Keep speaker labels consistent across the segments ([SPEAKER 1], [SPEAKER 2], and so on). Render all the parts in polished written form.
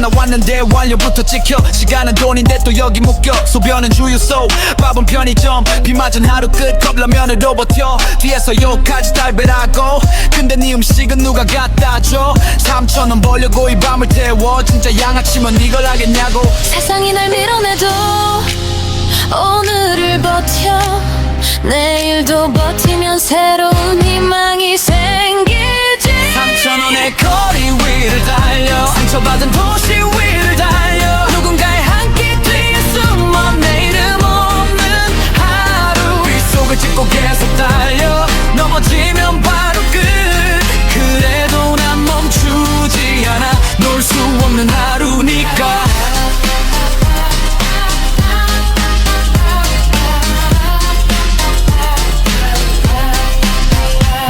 [SPEAKER 1] 나왔는데 완료부터 찍혀. 시간은 돈인데 또 여기 묶여. 소변은 주유소, 밥은 편의점. 비 맞은 하루 끝 컵라면으로 버텨. 뒤에서 욕하지 달배라고. 근데 네 음식은 누가 갖다 줘. 3,000원 벌려고 이 밤을 태워. 진짜 양아치면 이걸 하겠냐고.
[SPEAKER 2] 세상이 날 밀어내도 오늘을 버텨. 내일도 버티면 새로운 희망이 생기지.
[SPEAKER 1] 3,000원의 거리 위를 달려. 상처받은 도시 위를 달려. 누군가의 한 끼 뒤에 숨어 내 이름 없는 하루. 빗속을 짚고 계속 달려. 넘어지면 바로 끝. 그래도 난 멈추지 않아. 놀 수 없는 하루니까.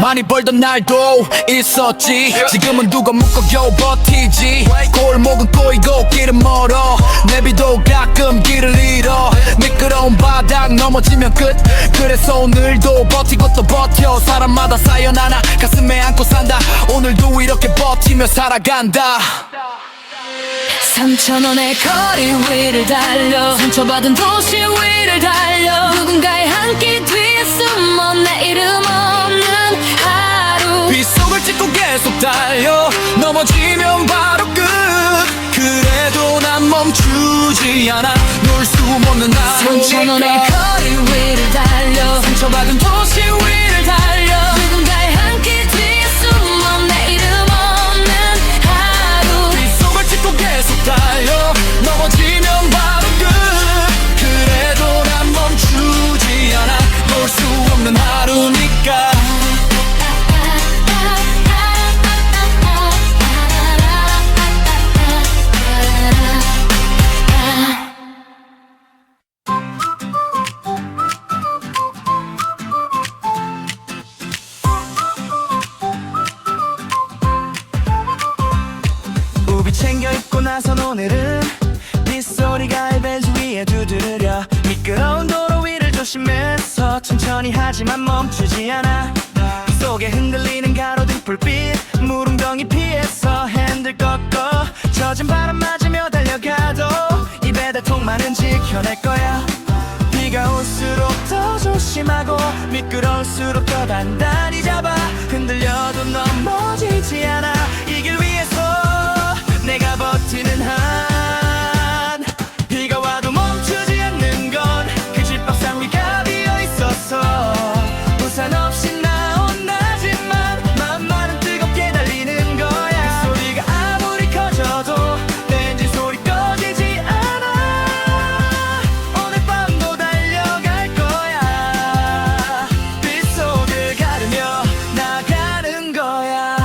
[SPEAKER 1] 많이 벌던 날도 있었지. 지금은 누가 묶어 겨우 버티지. 골목은 꼬이고 길은 멀어. 내비도 가끔 길을 잃어. 미끄러운 바닥 넘어지면 끝. 그래서 오늘도 버티고 또 버텨. 사람마다 사연 하나 가슴에 안고 산다. 오늘도 이렇게 버티며 살아간다.
[SPEAKER 2] 3,000원의 거리 위를 달려. 상처받은 도시 위를 달려. 누군가의 한 끼 뒤에 숨어 내 이름 없는 하루.
[SPEAKER 1] 빗속을 짚고 계속 달려. 넘어지면 바로 끝. 그래도 난 멈추지 않아. 놀 수 없는 하루니까.
[SPEAKER 2] 3,000원의 거리 위를 달려.
[SPEAKER 1] 상처받은 도시 위를 달려.
[SPEAKER 2] 누군가의 한 끼 뒤에 숨어 내 이름 없는 하루.
[SPEAKER 1] 빗속을 짚고 계속 달려. 넘어지면 바로 끝. 그래도 난 멈추지 않아. 놀 수 없는 하루니까. 우비 챙겨 입고 나선 오늘은 빗소리가 알벨즈 위에 두드려. 미끄러운 도로 위를 조심해서 천천히 하지만 멈추지 않아. 속에 흔들리는 가로등 불빛 무릉덩이 피해서 핸들 꺾어. 젖은 바람 맞으며 달려가도 입에 대통만은 지켜낼 거야. 비가 올수록 더 조심하고 미끄러울수록 더 단단히 잡아. 흔들려도 넘어지지 않아. 이 길 위에서 내가 버티는 한. 비가 와도 멈추지 않는 건 그 집밥상 위가 비어 있어서. 우산 없이 나온 나지만 맘만은 뜨겁게 달리는 거야. 소리가 아무리 커져도 내 엔진 소리 꺼지지 않아. 오늘 밤도 달려갈 거야. 빗속을 가르며 나가는 거야.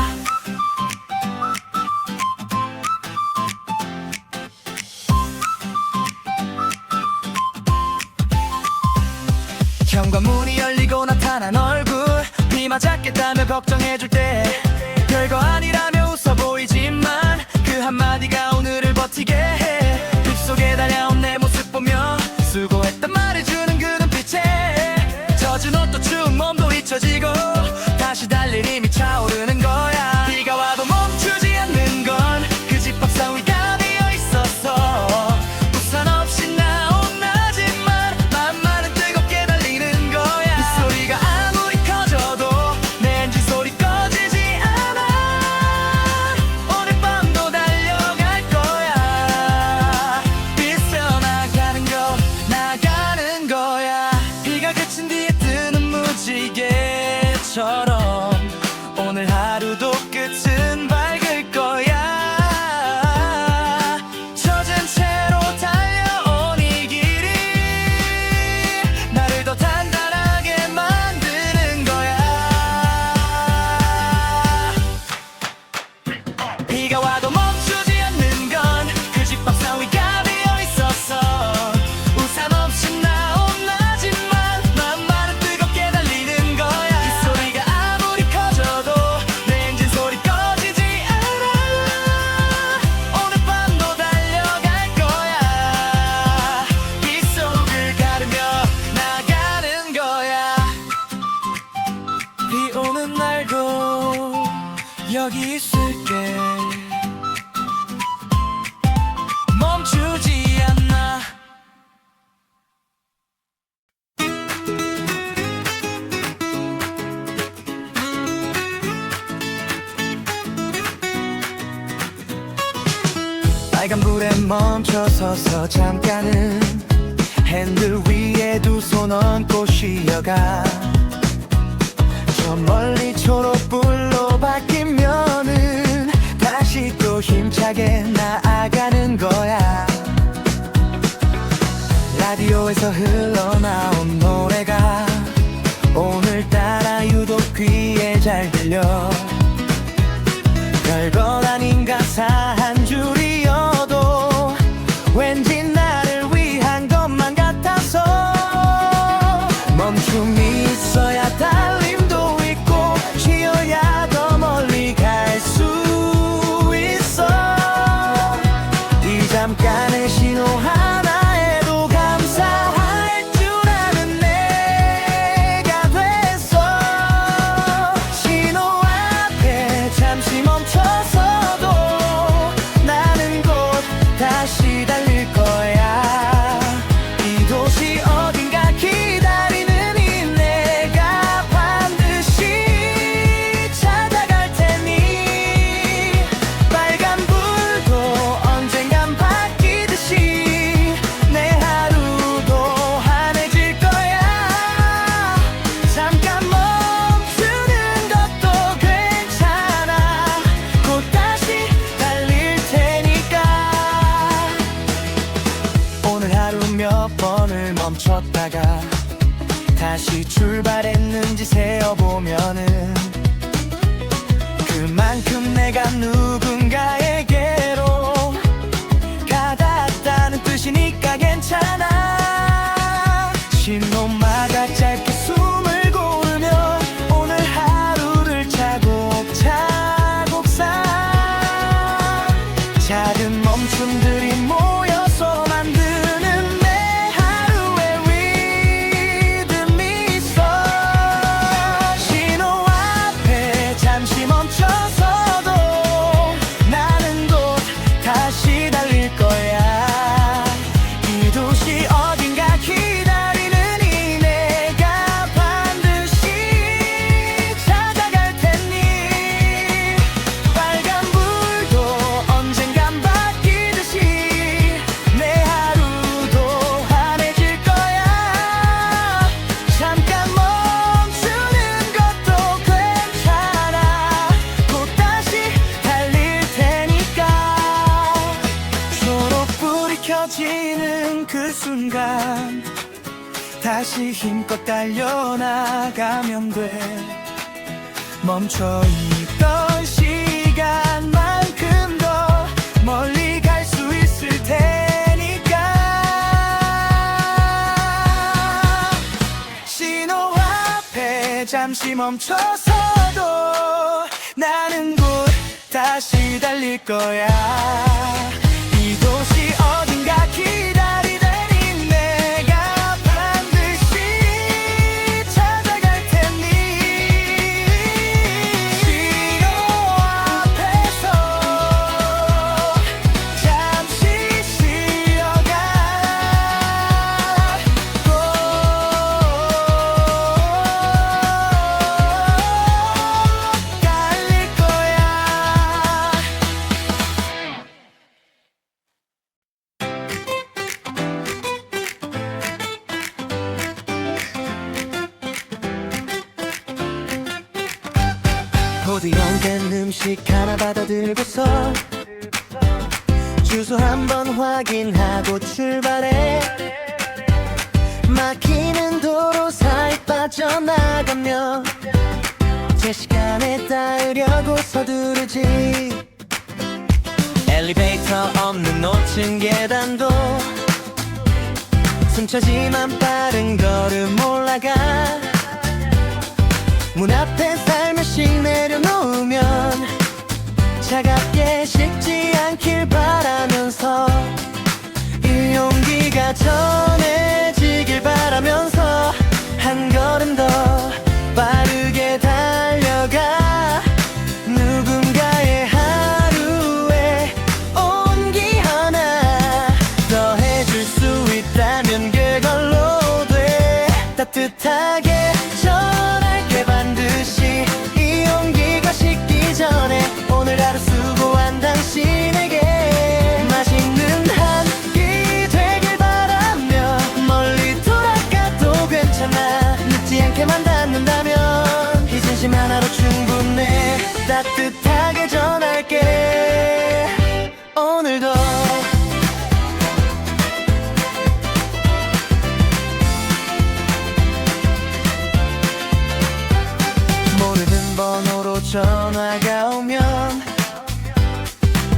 [SPEAKER 1] 현관문이 열리고 나타난 얼굴. 비 맞았겠다며 걱정해줄 때 별거 아니라며 웃어 보이지만 그 한마디가 오늘을 버티게 해. 빗속에 달려온 내 모습 보며 수고했단 말해주는 그 눈빛에 젖은 옷도 추운 몸도 잊혀지고 다시 달릴 힘이 차오르는 거야. 비가 와도 멈추지 않는 건 그 집밥상 위가 비어 있어서. 우산 없이 나온 나지만 맘만은 뜨겁게 달리는 거야. 그 소리가 아무리 커져도 내 엔진 소리 꺼지지 않아. 오늘 밤도 달려갈 거야. 빗겨 나가는 거야. 비가 그친 뒤에 뜨는 무지개처럼 오늘 하루도 끝은 밝을 거야. 젖은 채로 달려온 이 길이 나를 더 단단하게 만드는 거야. 비가 와도 멈추지 않는 건 그 집밥상 위가 비어 있어서. 우산 없이 나온 나지만 맘만은 뜨겁게 달리는 거야. 이 소리가 아무리 커져도 내 엔진 소리 꺼지지 않아. 오늘 밤도 달려갈 거야. 빗속을 가르며 나가는 거야. 비 오는 날도 여기 있을게. 빨간불에 멈춰서서 잠깐은 핸들 위에 두 손 얹고 쉬어가. 저 멀리 초록불로 바뀌면은 다시 또 힘차게 나아가는 거야. 라디오에서 흘러나온 노래가 오늘따라 유독 귀에 잘 들려. 별것 아닌 가사 한 줄이어도 왠지 나를 위한 것만 같아서 멈춤이 있어야 달림도 있고 쉬어야 더 멀리 갈 수 있어. 이 잠깐의 신호 하나에도 감사할 줄 아는 내가 됐어. 신호 앞에 잠시 멈춰서도 나는 곧 다시 달릴 거야. 이 도시 어딘가 기다리는 이 내가 반드시 찾아갈 테니 빨간불도 언젠간 바뀌듯이 내 하루도 환해질 거야. 잠깐 멈추는 것도 괜찮아. 곧 다시 달릴 테니까. 오늘 하루 몇 번을 멈췄다가 다시 출발했는지 세어보면은 그만큼 내가 누군가에게로 가닿았다는 뜻이니까 괜찮아. 신호마다 짧게 숨을 고르며 오늘 하루를 차곡차곡 쌓아. 작은 멈춤들이 모여서 만드는 내 하루의 리듬이 있어. 신호 앞에 잠시 멈춰서도 나는 곧 다시 달릴 거야. 이 도시 어딘가 기다리는 이 내가 반드시 찾아갈 테니 빨간불도 언젠간 바뀌듯이 내 하루도 환해질 거야. 잠깐 멈추는 것도 괜찮아. 곧 다시 달릴 테니까. 초록불이 켜지는 그 순간 다시 힘껏 달려나가면 돼. 멈춰있던 시간만큼 더 멀리 갈 수 있을 테니까. 신호 앞에 잠시 멈춰서도 나는 곧 다시 달릴 거야. 이 도시 어딘가 기다리는 이 내가 반드시 찾아갈 테니 신호 앞에서 잠시 쉬어가. 꼭 달릴 거야. 부드러운 음식 하나 받아들고서 주소 한번 확인하고 출발해. 막히는 도로 사이 빠져나가며 제 시간에 따르려고 서두르지. 엘리베이터 없는 5층 계단도 숨차지만 빠른 걸음 올라가. 문 앞에 살며시 내려놓으면 차갑게 식지 않길 바라면서 이 용기가 전해지길 바라면서 한 걸음 더 빠르게 달려가. 누군가의 하루에 온기 하나 더해줄 수 있다면 그걸로 돼. 따뜻하게 전할게 반드시 이 용기가 식기 따뜻하게 전할게 오늘도 모르는 번호로 전화가 오면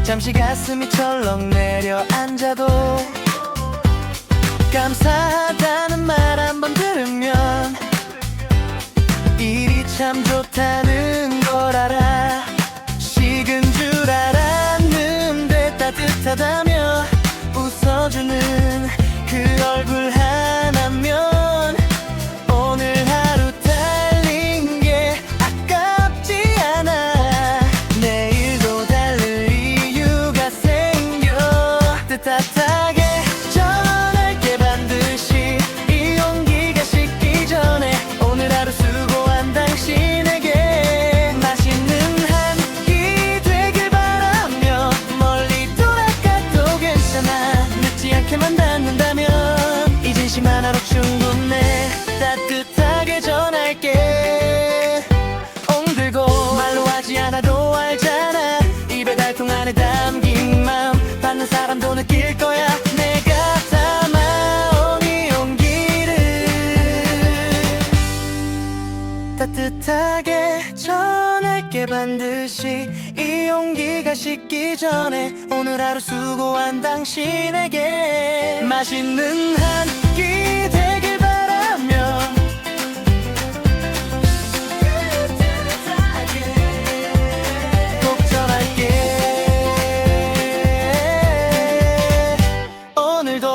[SPEAKER 1] 잠시 가슴이 철렁 내려앉아도 감사하다는 말 한 번 들으면 일이 참 좋다는 걸 알아. 식은 줄 알았는데 따뜻하다며 웃어주는 그 얼굴 하나면 오늘 하루 달린 게 아깝지 않아. 내일도 달릴 이유가 생겨. 따뜻하게 전할게 반드시 이 온기가 식기 전에 오늘 하루 수고한 당신에게 맛있는 한 끼 되길 바라며 멀리 돌아가도 괜찮아. 늦지 않게만 닿는다면 이 진심 하나로 충분해. 따뜻하게 전할게 옹들고 말로 하지 않아도 알잖아. 입에 달통 안에 담긴 마음 받는 사람도 느낄 거야. 내가 담아온 이 온기를 따뜻하게 전할게 반드시 이 온기가 식기 전에 오늘 하루 수고한 당신에게 맛있는 한 끼 되길 바라며 꼭 전할게 오늘도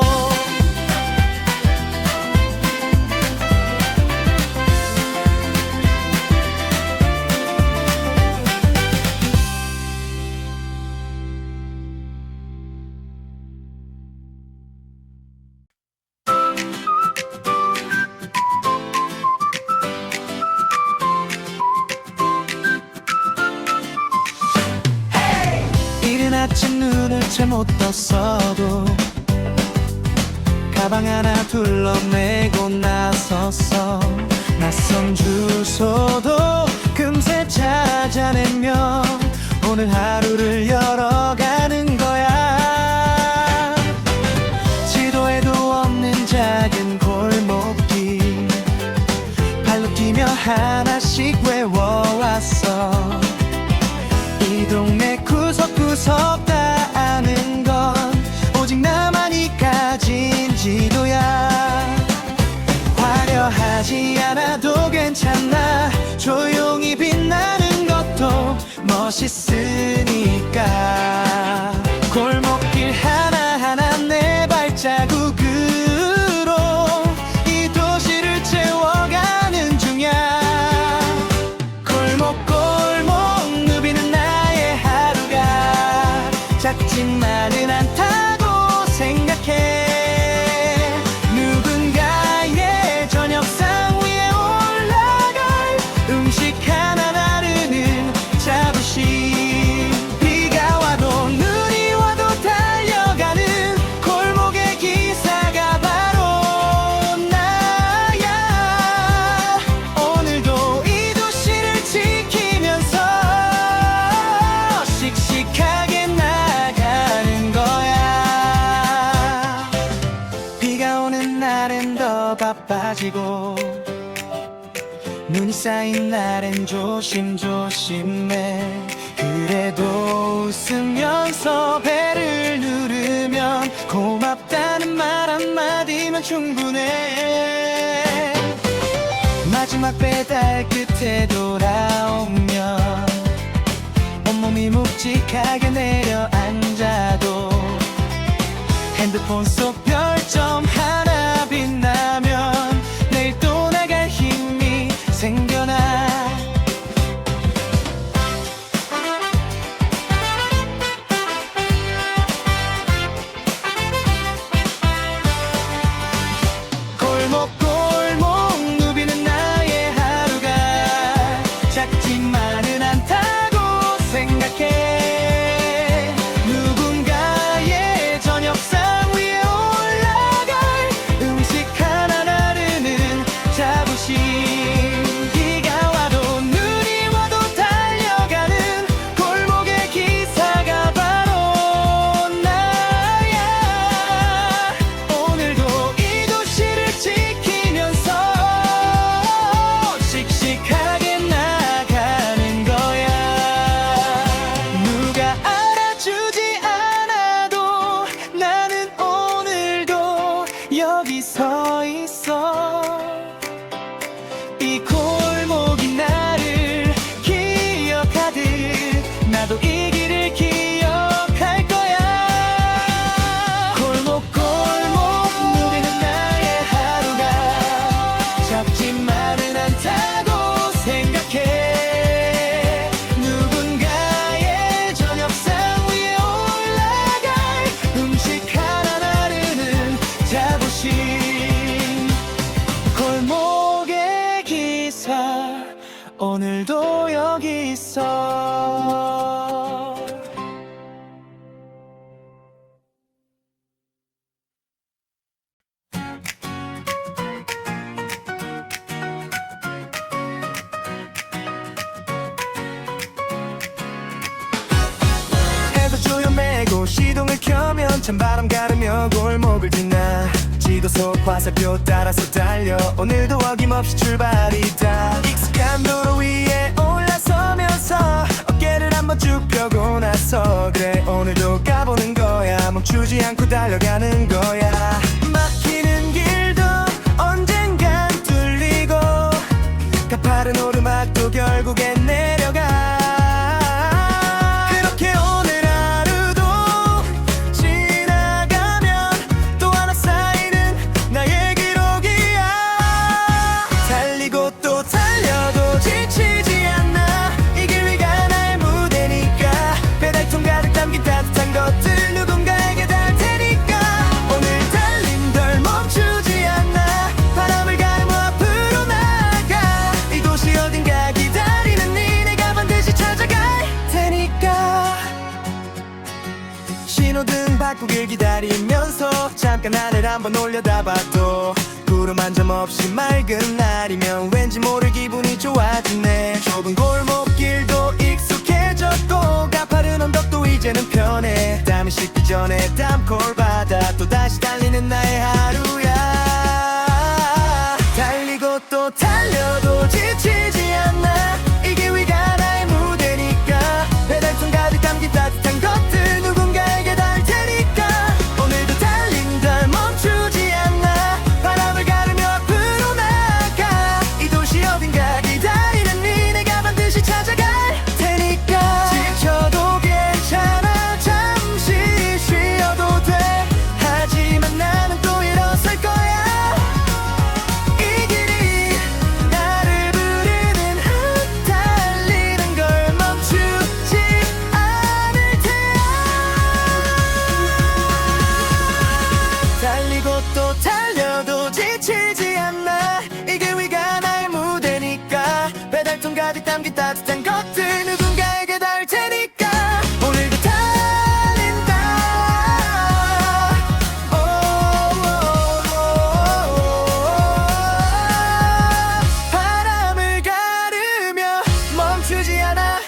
[SPEAKER 1] 이른 아침 눈을 채 못 떴어도 가방 하나 둘러매고 나섰어. 낯선 주소도 금세 찾아내며 오늘 하루를 열어가는 거야. 지도에도 없는 작은 골목길 발로 뛰며 하나씩 외워왔어. 이 동네 구석구석 다 아는 건 오직 나만이 가진 지도야. 화려하지 않아도 괜찮아. 조용히 빛나는 것도 멋있으니까. 골목길 하나하나 내 발자국으로 이 도시를 채워가는 중이야. 골목골목 누비는 나의 하루가 작지만은 않다고 생각해. 누군가의 저녁상 위에 올라갈 음식 하나 나르는 자부심. 비가 와도 눈이 와도 달려가는 골목의 기사가 바로 나야. 오늘도 이 도시를 지키면서 씩씩하게 나가는 거야. 비가 오는 날엔 더 바빠지고 눈이 쌓인 날엔 조심조심해. 그래도 웃으면서 배를 누르면 고맙다는 말 한마디면 충분해. 마지막 배달 끝에 돌아오면 온몸이 묵직하게 내려앉아도 핸드폰 속 별점 하나 빛나면 내일 또 나갈 힘이 생겨나. 골목골목 누비는 나의 하루가 작지만은 않다고 생각해. 누군가의 저녁상 위에 올라갈 찬바람 가르며 골목을 지나 지도 속 화살표 따라서 달려 오늘도 어김없이 출발이다. 익숙한 도로 위에 올라서면서 어깨를 한번 쭉 펴고 나서 그래 오늘도 가보는 거야. 멈추지 않고 달려가는 거야. 막히는 길도 언젠간 뚫리고 가파른 오르막도 결국엔 내려가. 그렇게 오늘 하루도 지나가면 또 하나 쌓이는 나의 기록이야. 달리고 또 달려도 지치지 않아. 이 길 위가 나의 무대니까 배달통 가득 담긴 따뜻한 것들 누군가에게 닿을 테니까 오늘 달림 덜 멈추지 않아. 바람을 가르며 앞으로 나가. 이 도시 어딘가 기다리는 니네가 반드시 찾아갈 테니까. 신호등 바꾸길 기다리면서 잠깐 하늘 한번 올려다봐도 구름 한 점 없이 맑은 날이면 왠지 모를 기분이 좋아지네. 좁은 골목길도 익숙해졌고 가파른 언덕도 이제는 편해. 땀이 식기 전에 땀콜 받아 또다시 달리는 나의 하루야. 달리고 또 달려도 지치지 않아. 이게 위가 나의 무대니까 배달통 가득 담긴 따뜻한 것들 누군가에게 닿을 테니까 오늘도 달림 덜 멈추지 않아. 바람을 가르며 앞으로 나가. 이 도시 어딘가 기다리는 니네가 반드시 찾아갈 테니까. 지쳐도 괜찮아. 잠시 쉬어도 돼. 하지만 나는 또 일어설 거야. 이 길이 나를 부르는 한 달리는 걸 멈추지 않을 테야. 달리고 또 달려도 지치지 않아. 이게 위가 나의 무대니까 배달통 가득 담긴 따뜻한 것들 누군가에게 닿을 테니까 오늘도 달린다. 바람을 가르며 멈추지 않아.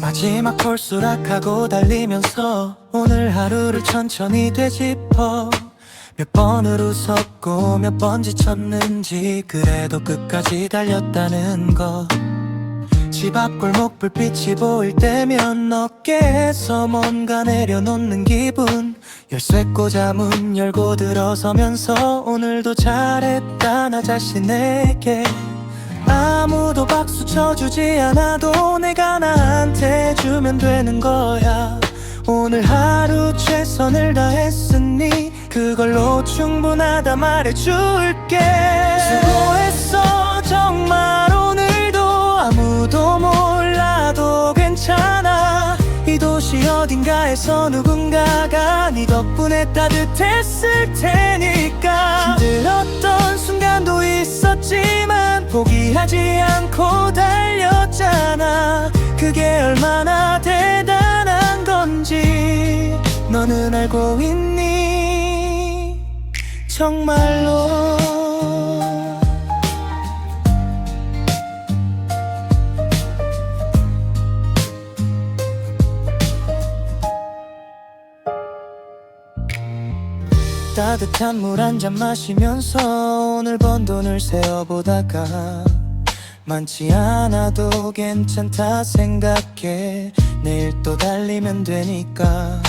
[SPEAKER 1] 마지막 콜수락하고 달리면서 오늘 하루를 천천히 되짚어 몇 번을 웃었고 몇 번 지쳤는지 그래도 끝까지 달렸다는 것. 집 앞 골목 불빛이 보일 때면 어깨에서 뭔가 내려놓는 기분. 열쇠 꽂아 문 열고 들어서면서 오늘도 잘했다 나 자신에게. 아무도 박수 쳐주지 않아도 내가 나한테 주면 되는 거야. 오늘 하루 최선을 다했으니 그걸로 충분하다 말해줄게. 수고했어 정말 오늘도. 아무도 몰라도 괜찮아. 이 도시 어딘가에서 누군가가 네 덕분에 따뜻했을 테니까. 힘들었던 순간도 있었지만 포기하지 않고 달렸잖아. 그게 얼마나 대단한 건지 너는 알고 있니? 정말로. 따뜻한 물 한 잔 마시면서 오늘 번 돈을 세어보다가 많지 않아도 괜찮다 생각해. 내일 또 달리면 되니까.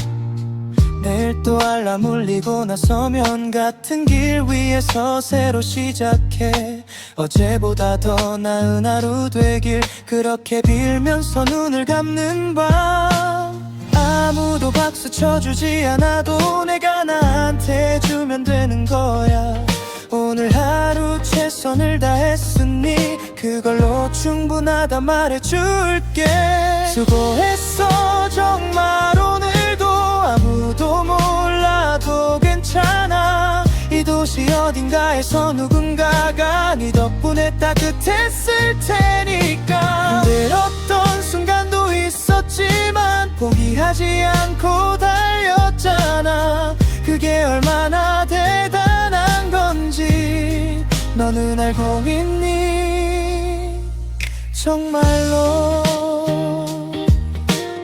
[SPEAKER 1] 내일 또 알람 울리고 나서면 같은 길 위에서 새로 시작해. 어제보다 더 나은 하루 되길 그렇게 빌면서 눈을 감는 밤. 아무도 박수 쳐주지 않아도 내가 나한테 주면 되는 거야. 오늘 하루 최선을 다했으니 그걸로 충분하다 말해줄게. 수고했어 정말 오늘도. 아무도 몰라도 괜찮아. 이 도시 어딘가에서 누군가가 네 덕분에 따뜻했을 테니까. 힘들었던 순간도 있었지만 포기하지 포기하지 않고 달렸잖아. 그게 얼마나 대단한 건지 너는 알고 있니? 정말로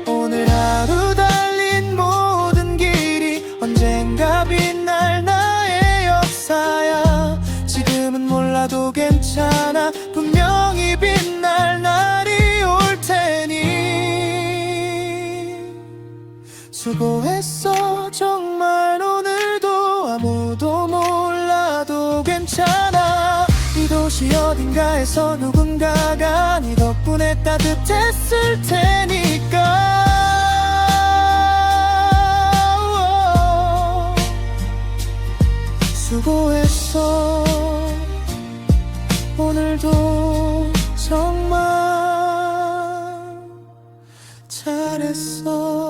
[SPEAKER 1] 오늘 하루 달린 모든 길이 언젠가 빛날 나의 역사야. 지금은 몰라도 괜찮아. 분명히 빛날 날이 올 테니. 수고했어 정말. 오늘도 아무도 몰라도 괜찮아. 이 도시 어딘가에서 누군가가 네 덕분에 따뜻했을 테니까. 수고했어. 오늘도 정말 잘했어.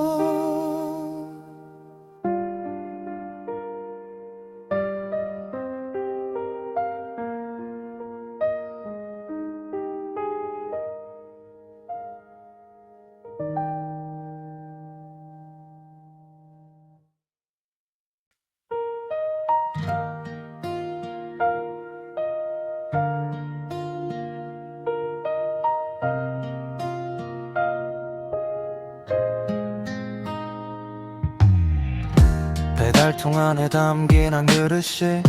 [SPEAKER 1] 배달통 안에 담긴 한 그릇이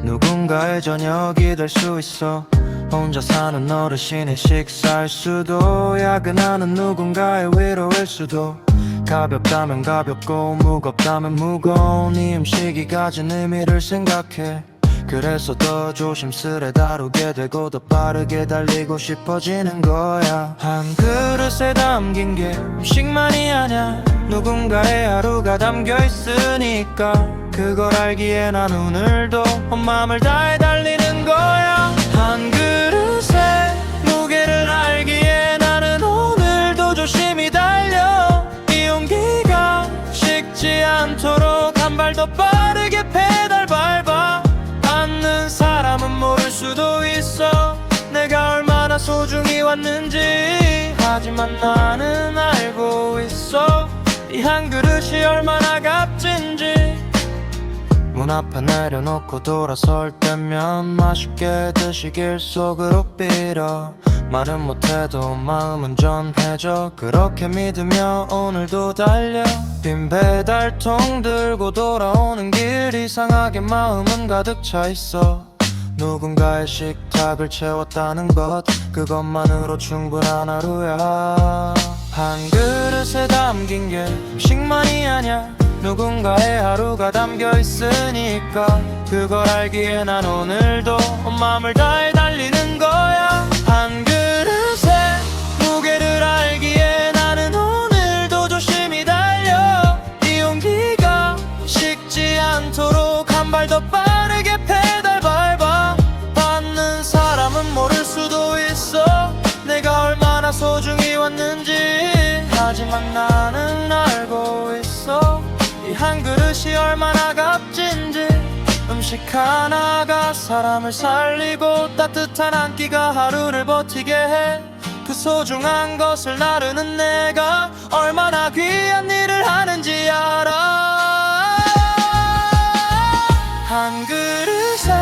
[SPEAKER 1] 누군가의 저녁이 될 수 있어. 혼자 사는 어르신의 식사일 수도, 야근하는 누군가의 위로일 수도. 가볍다면 가볍고 무겁다면 무거운 이 음식이 가진 의미를 생각해. 그래서 더 조심스레 다루게 되고 더 빠르게 달리고 싶어지는 거야. 한 그릇에 담긴 게 음식만이 아냐. 누군가의 하루가 담겨 있으니까. 그걸 알기에 난 오늘도 온 맘을 다해 달리는 거야. 한 그릇의 무게를 알기에 나는 오늘도 조심히 달려. 이 용기가 식지 않도록 한 발 더 빠르게 페달 밟아. 받는 사람은 모를 수도 있어 내가 얼마나 소중히 왔는지. 하지만 나는 알고 있어 이 한 그릇이 얼마나 값진지. 문 앞에 내려놓고 돌아설 때면 맛있게 드시길 속으로 빌어. 말은 못해도 마음은 전해져. 그렇게 믿으며 오늘도 달려. 빈 배달통 들고 돌아오는 길 이상하게 마음은 가득 차 있어. 누군가의 식탁을 채웠다는 것 그것만으로 충분한 하루야. 한 그릇에 담긴 게 음식만이 아냐. 누군가의 하루가 담겨 있으니까. 그걸 알기에 난 오늘도 온 맘을 다해 달리는 거야. 한 그릇의 무게를 알기에 나는 오늘도 조심히 달려. 이 용기가 식지 않도록 한 발 더 빠르게 페달 밟아. 받는 사람은 모를 수도 있어 내가 얼마나 소중히 왔는지. 하지만 나는 알고 있어 이 한 그릇이 얼마나 값진지. 음식 하나가 사람을 살리고 따뜻한 한 끼가 하루를 버티게 해. 그 소중한 것을 나르는 내가 얼마나 귀한 일을 하는지 알아. 한 그릇의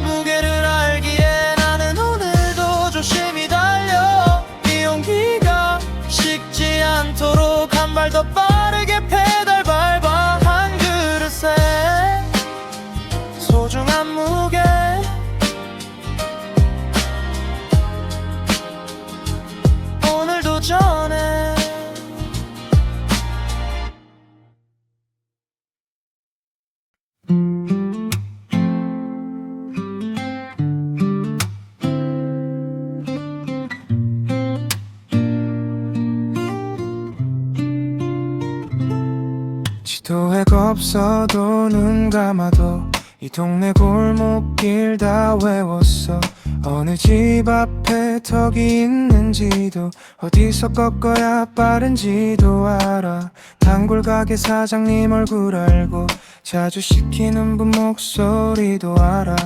[SPEAKER 1] 무게를 알기에 나는 오늘도 조심히 달려. 이 용기가 식지 않도록 한 발 더 빠르게 페달 밟아. 한 그릇에 소중한 무게 오늘도 전해. 지도액 없어도 눈 감아도 이 동네 골목길 다 외웠어. 어느 집 앞에 턱이 있는지도 어디서 꺾어야 빠른지도 알아. 단골 가게 사장님 얼굴 알고 자주 시키는 분 목소리도 알아.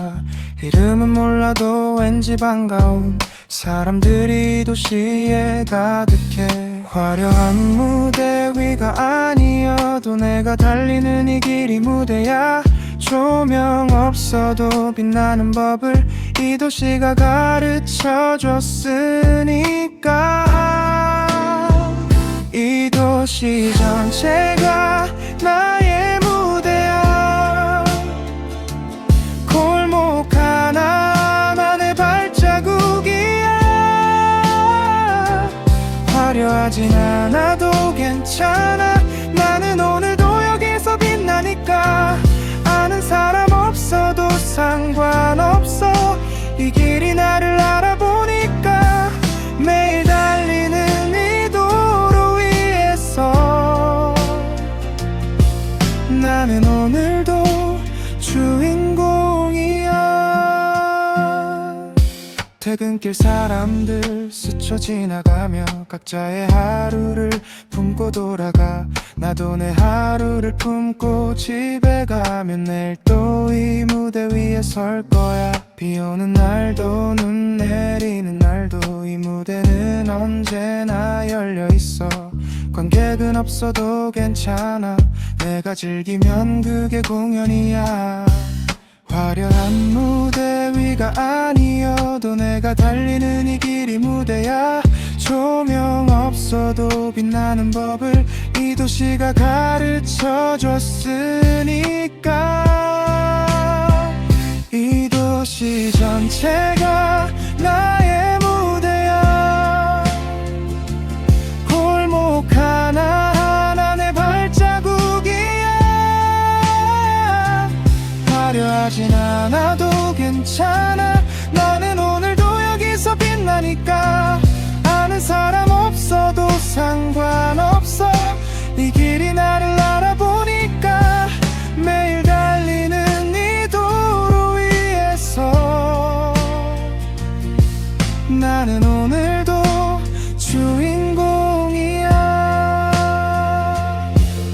[SPEAKER 1] 이름은 몰라도 왠지 반가운 사람들이 도시에 가득해.
[SPEAKER 3] 화려한 무대 위가 아니어도 내가 달리는 이 길이 무대야. 조명 없어도 빛나는 법을 이 도시가 가르쳐 줬으니까. 이 도시 전체가 나의 무대야. 골목 하나만의 발자국이야. 화려하진 않아도 괜찮아. 나는 오늘도 여기서 빛나니까. 아는 사람 없어도 상관없어. 이 길이 나를 알아보니까. 매일 달리는 이 도로 위에서 나는 오늘도 주인공이야. 퇴근길 사람들 스쳐 지나가며 각자의 하루를 품고 돌아가. 나도 내 하루를 품고 집에 가면 내일 또 이 무대 위에 설 거야. 비 오는 날도 눈 내리는 날도 이 무대는 언제나 열려 있어. 관객은 없어도 괜찮아. 내가 즐기면 그게 공연이야. 화려한 무대 위가 아니어도 내가 달리는 이 길이 무대야. 조명 없어도 빛나는 법을 이 도시가 가르쳐 줬으니까. 이 도시 전체가 나의 무대야. 골목 하나하나 내 발자국이야. 화려하진 않아도 괜찮아. 나는 오늘도 여기서 빛나니까. 아는 사람 없어도 상관없어. 이 길이 나를 알아보니까. 매일 달리는 이 도로 위에서 나는 오늘도 주인공이야.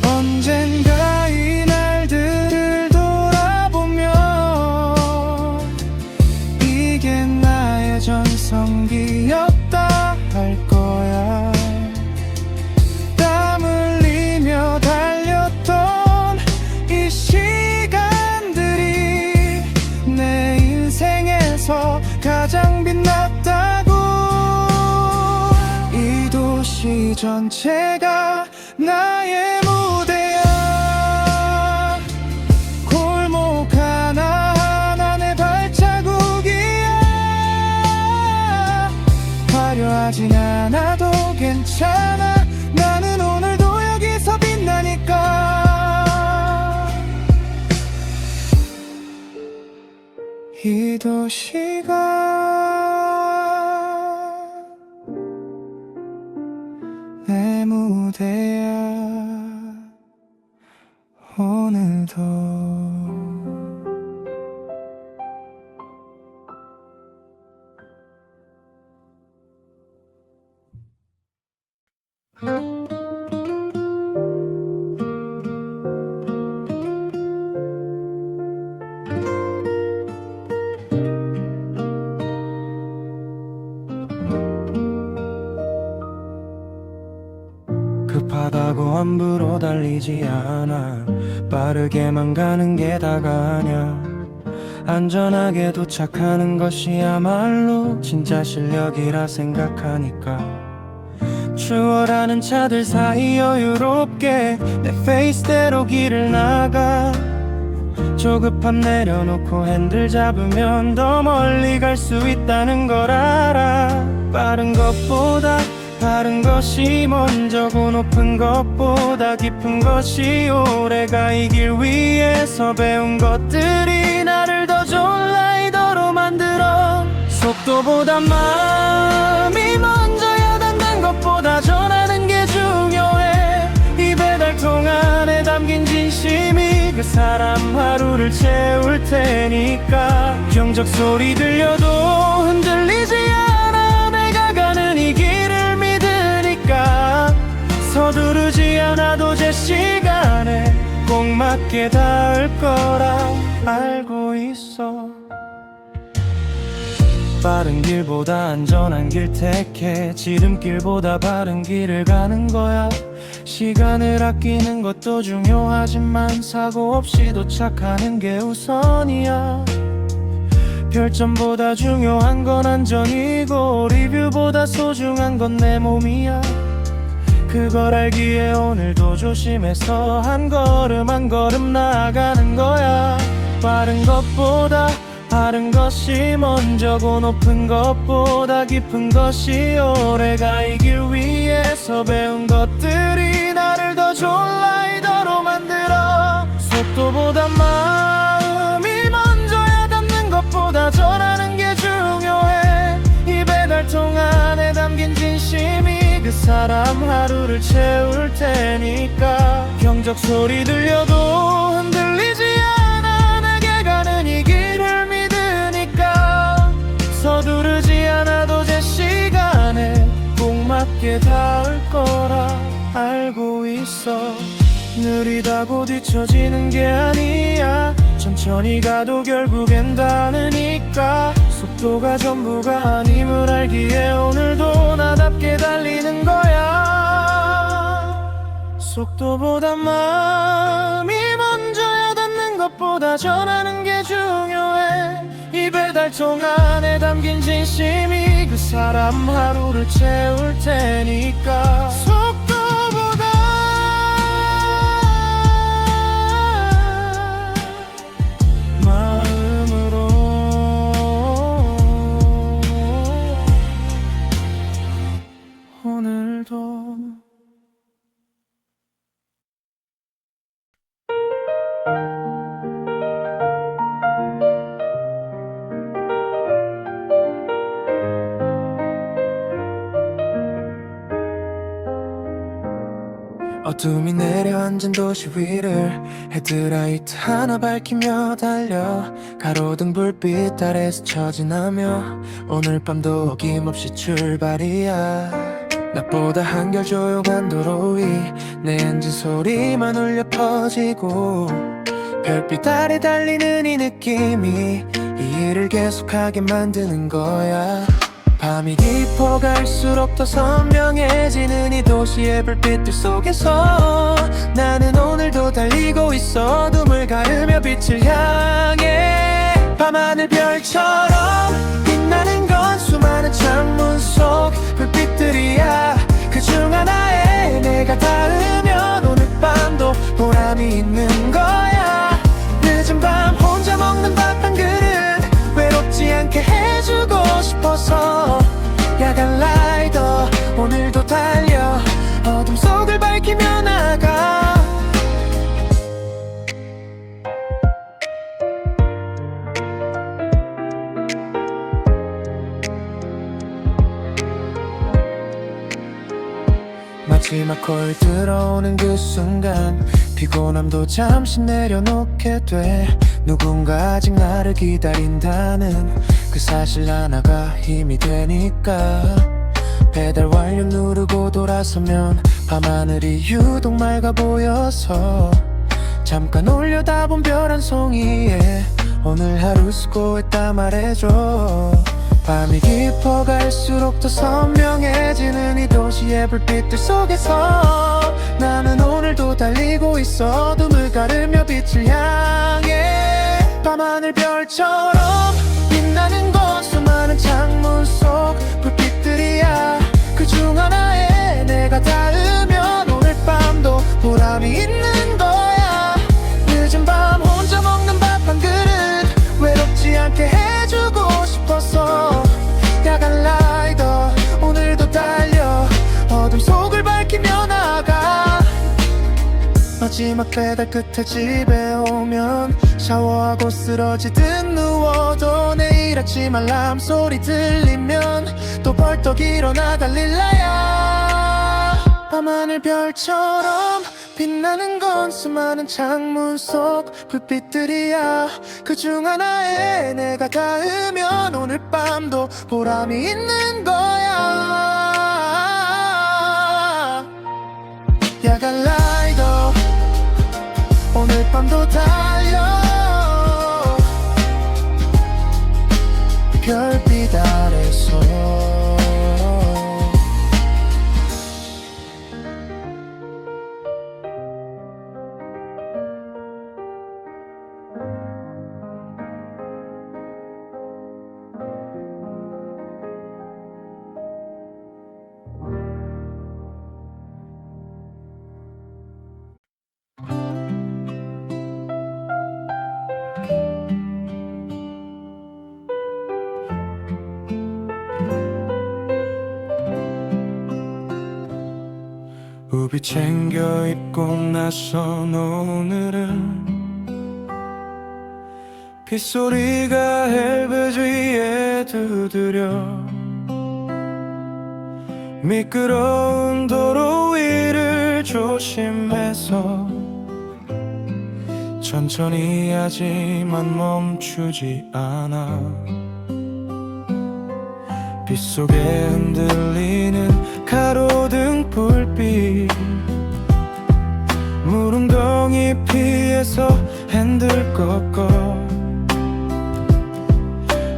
[SPEAKER 3] 언젠가 이 날들을 돌아보면 이게 나의 전성기였다 할 거야. 땀 흘리며 달렸던 이 시간들이 내 인생에서 가장 빛났다고. 이 도시 전체가 나의 무대야. 골목 하나하나 내 발자국이야. 화려하진 않아도 괜찮아. 나는 오늘도 여기서 빛나니까. 이 도시가 내 무대야. 오늘도 급하다고 함부로 달리지 않아. 빠르게만 가는 게 다가 아냐. 안전하게 도착하는 것이야말로 진짜 실력이라 생각하니까. 추월하는 차들 사이 여유롭게 내 페이스대로 길을 나가. 조급함 내려놓고 핸들 잡으면 더 멀리 갈 수 있다는 걸 알아. 빠른 것보다 바른 것이 먼저고 높은 것보다 깊은 것이 오래가. 이 길 위에서 배운 것들이 나를 더 좋은 라이더로 만들어. 속도보다 마음이 먼저야. 닿는 것보다 전하는 게 중요해. 이 배달통 안에 담긴 진심이 그 사람 하루를 채울 테니까. 경적 소리 들려도 흔들리지 않아. 내가 가는 이 길을 믿으니까. 서두르지 않아도 제 시간에 꼭 맞게 닿을 거라 알고 있어. 빠른 길보다 안전한 길 택해 지름길보다 바른 길을 가는 거야. 시간을 아끼는 것도 중요하지만 사고 없이 도착하는 게 우선이야. 별점보다 중요한 건 안전이고 리뷰보다 소중한 건 내 몸이야. 그걸 알기에 오늘도 조심해서 한 걸음 한 걸음 나아가는 거야. 빠른 것보다 바른 것이 먼저고 높은 것보다 깊은 것이 오래가 이 길 위에서 배운 것들이 나를 더 좋은 라이더로 만들어. 속도보다 마음이 먼저야. 닿는 것보다 전하는 게 중요해. 이 배달통 안에 담긴 진심이 그 사람 하루를 채울 테니까. 경적 소리 들려도 흔들리지 않아. 내게 가는 이 길을 믿으니까. 서두르지 않아도 제 시간에 꼭 맞게 닿을 거라 알고 있어. 느리다고 뒤처지는 게 아니야. 천천히 가도 결국엔 닿으니까. 속도가 전부가 아님을 알기에 오늘도 나답게 달리는 거야. 속도보다 마음이 먼저야. 닿는 것보다 전하는 게 중요해. 이 배달통 안에 담긴 진심이 그 사람 하루를 채울 테니까. 속도보다 마음으로 오늘도 어둠이 내려앉은 도시 위를 헤드라이트 하나 밝히며 달려. 가로등 불빛 아래 스쳐지나며 오늘 밤도 어김없이 출발이야. 낮보다 한결 조용한 도로 위 내 엔진 소리만 울려 퍼지고 별빛 아래 달리는 이 느낌이 이 일을 계속하게 만드는 거야. 밤이 깊어갈수록 더 선명해지는 이 도시의 불빛들 속에서 나는 오늘도 달리고 있어. 어둠을 가르며 빛을 향해. 밤하늘 별처럼 빛나는 건 수많은 창문 속 불빛들이야. 그중 하나에 내가 닿으면 오늘 밤도 보람이 있는 거야. 늦은 밤 혼자 먹는 밥 한 그릇 외롭지 않게 해주고 싶어서. 야간 라이더 오늘도 달려. 어둠 속을 밝히며 나가. 마지막 콜 들어오는 그 순간 피곤함도 잠시 내려놓게 돼. 누군가 아직 나를 기다린다는 그 사실 하나가 힘이 되니까. 배달 완료 누르고 돌아서면 밤하늘이 유독 맑아 보여서 잠깐 올려다본 별 한 송이에 오늘 하루 수고했다 말해줘. 밤이 깊어갈수록 더 선명해지는 이 도시의 불빛들 속에서 나는 오늘도 달리고 있어. 어둠을 가르며 빛을 향해. 밤하늘 별처럼 빛나는 건 수많은 창문 속 불빛들이야. 그중 하나에 내가 닿으면 오늘 밤도 보람이 있는 거야. 늦은 밤 혼자 먹는 밥 한 그릇 외롭지 않게 해주고 싶어서. 야간 라이더 오늘도 달려. 어둠 속을 밝히며 나가. 마지막 배달 끝에 집에 오면 샤워하고 쓰러지듯 누워도 내일 아침 알람 소리 들리면 또 벌떡 일어나 달릴라야. 밤하늘 별처럼 빛나는 건 수많은 창문 속 불빛들이야. 그중 하나에 내가 닿으면 오늘 밤도 보람이 있는 거야. 야간 라이더 오늘 밤도 달려. 별빛 아래 우비 챙겨 입고 나선 오늘은 빗소리가 헬벳 위에 두드려 미끄러운 도로 위를 조심해서 천천히 하지만 멈추지 않아 빗속에 흔들리는 가로등 불빛 물웅덩이 피해서 핸들 꺾어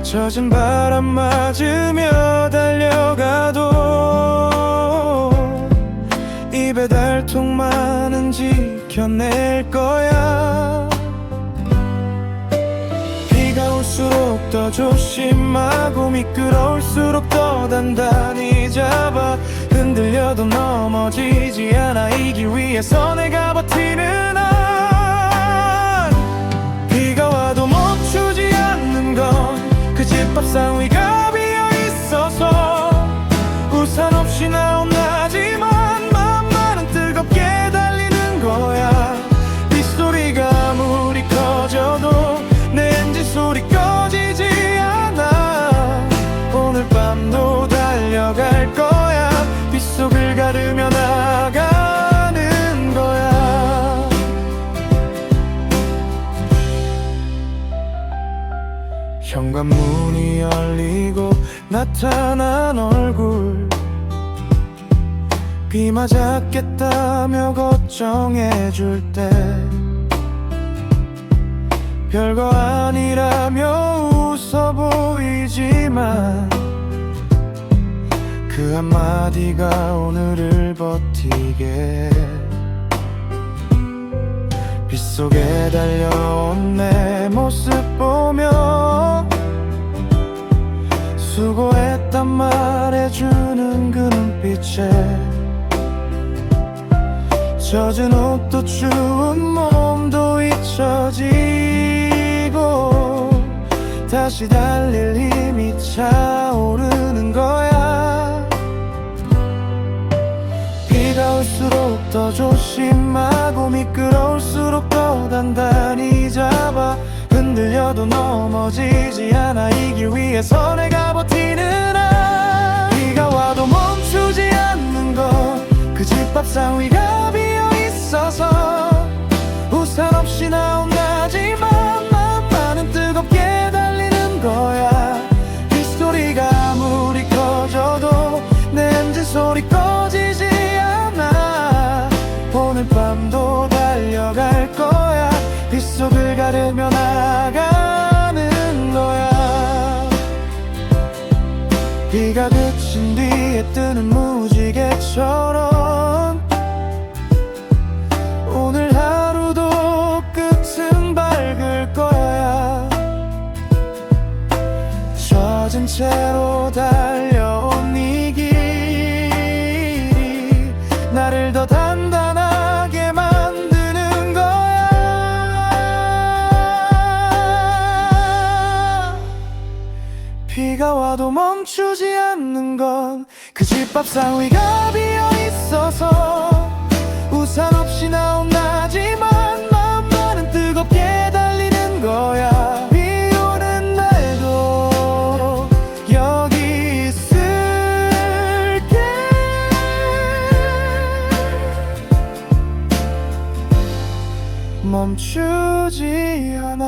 [SPEAKER 3] 젖은 바람 맞으며 달려가도 입에 달통만은 지켜낼 거야 비가 올수록 더 조심하고 미끄러울수록 더 단단히 잡아 흔들려도 넘어지지 않아 이 길 위에서 내가 버티는 한 비가 와도 멈추지 않는 건 그 집밥상 위가 비어있어서 우산 없이 나온 나지만 맘만은 뜨겁게 달리는 거야 빗소리가 아무리 커져도 내 엔진 소리 꺼지지 않아 오늘 밤도 달려갈 거야 빗속을 가르며 나가는 거야 현관문이 열리고 나타난 얼굴 비 맞았겠다며 걱정해줄 때 별거 아니라며 웃어 보이지만 그 한마디가 오늘을 버티게 해 빗속에 달려온 내 모습 보며 수고했단 말해주는 그 눈빛에 젖은 옷도 추운 몸도 잊혀지고 다시 달릴 힘이 차오르는 거야 비가 올수록 더 조심하고 미끄러울수록 더 단단히 잡아 흔들려도 넘어지지 않아 이 길 위에서 내가 버티는 한 비가 와도 멈추지 않는 건 그 집밥상 위가 비어있어서 우산 없이 나온 나지만 맘만은 뜨겁게 달리는 거야 빗소리가 아무리 커져도 내 엔진 소리 꺼지지 않아 오늘 밤도 달려갈 거야 빗속을 가르며 나가는 거야 비가 그친 뒤에 뜨는 무지개처럼 오늘 하루도 끝은 밝을 거야 젖은 채로 달려온 이 길이 나를 더 단단하게 만드는 거야 비가 와도 멈추지 않는 건 그 집밥상 위가 비어있어서 우산 없이 나온 나지만 맘만은 뜨겁게 달리는 거야 비 오는 날도 여기 있을게 멈추지 않아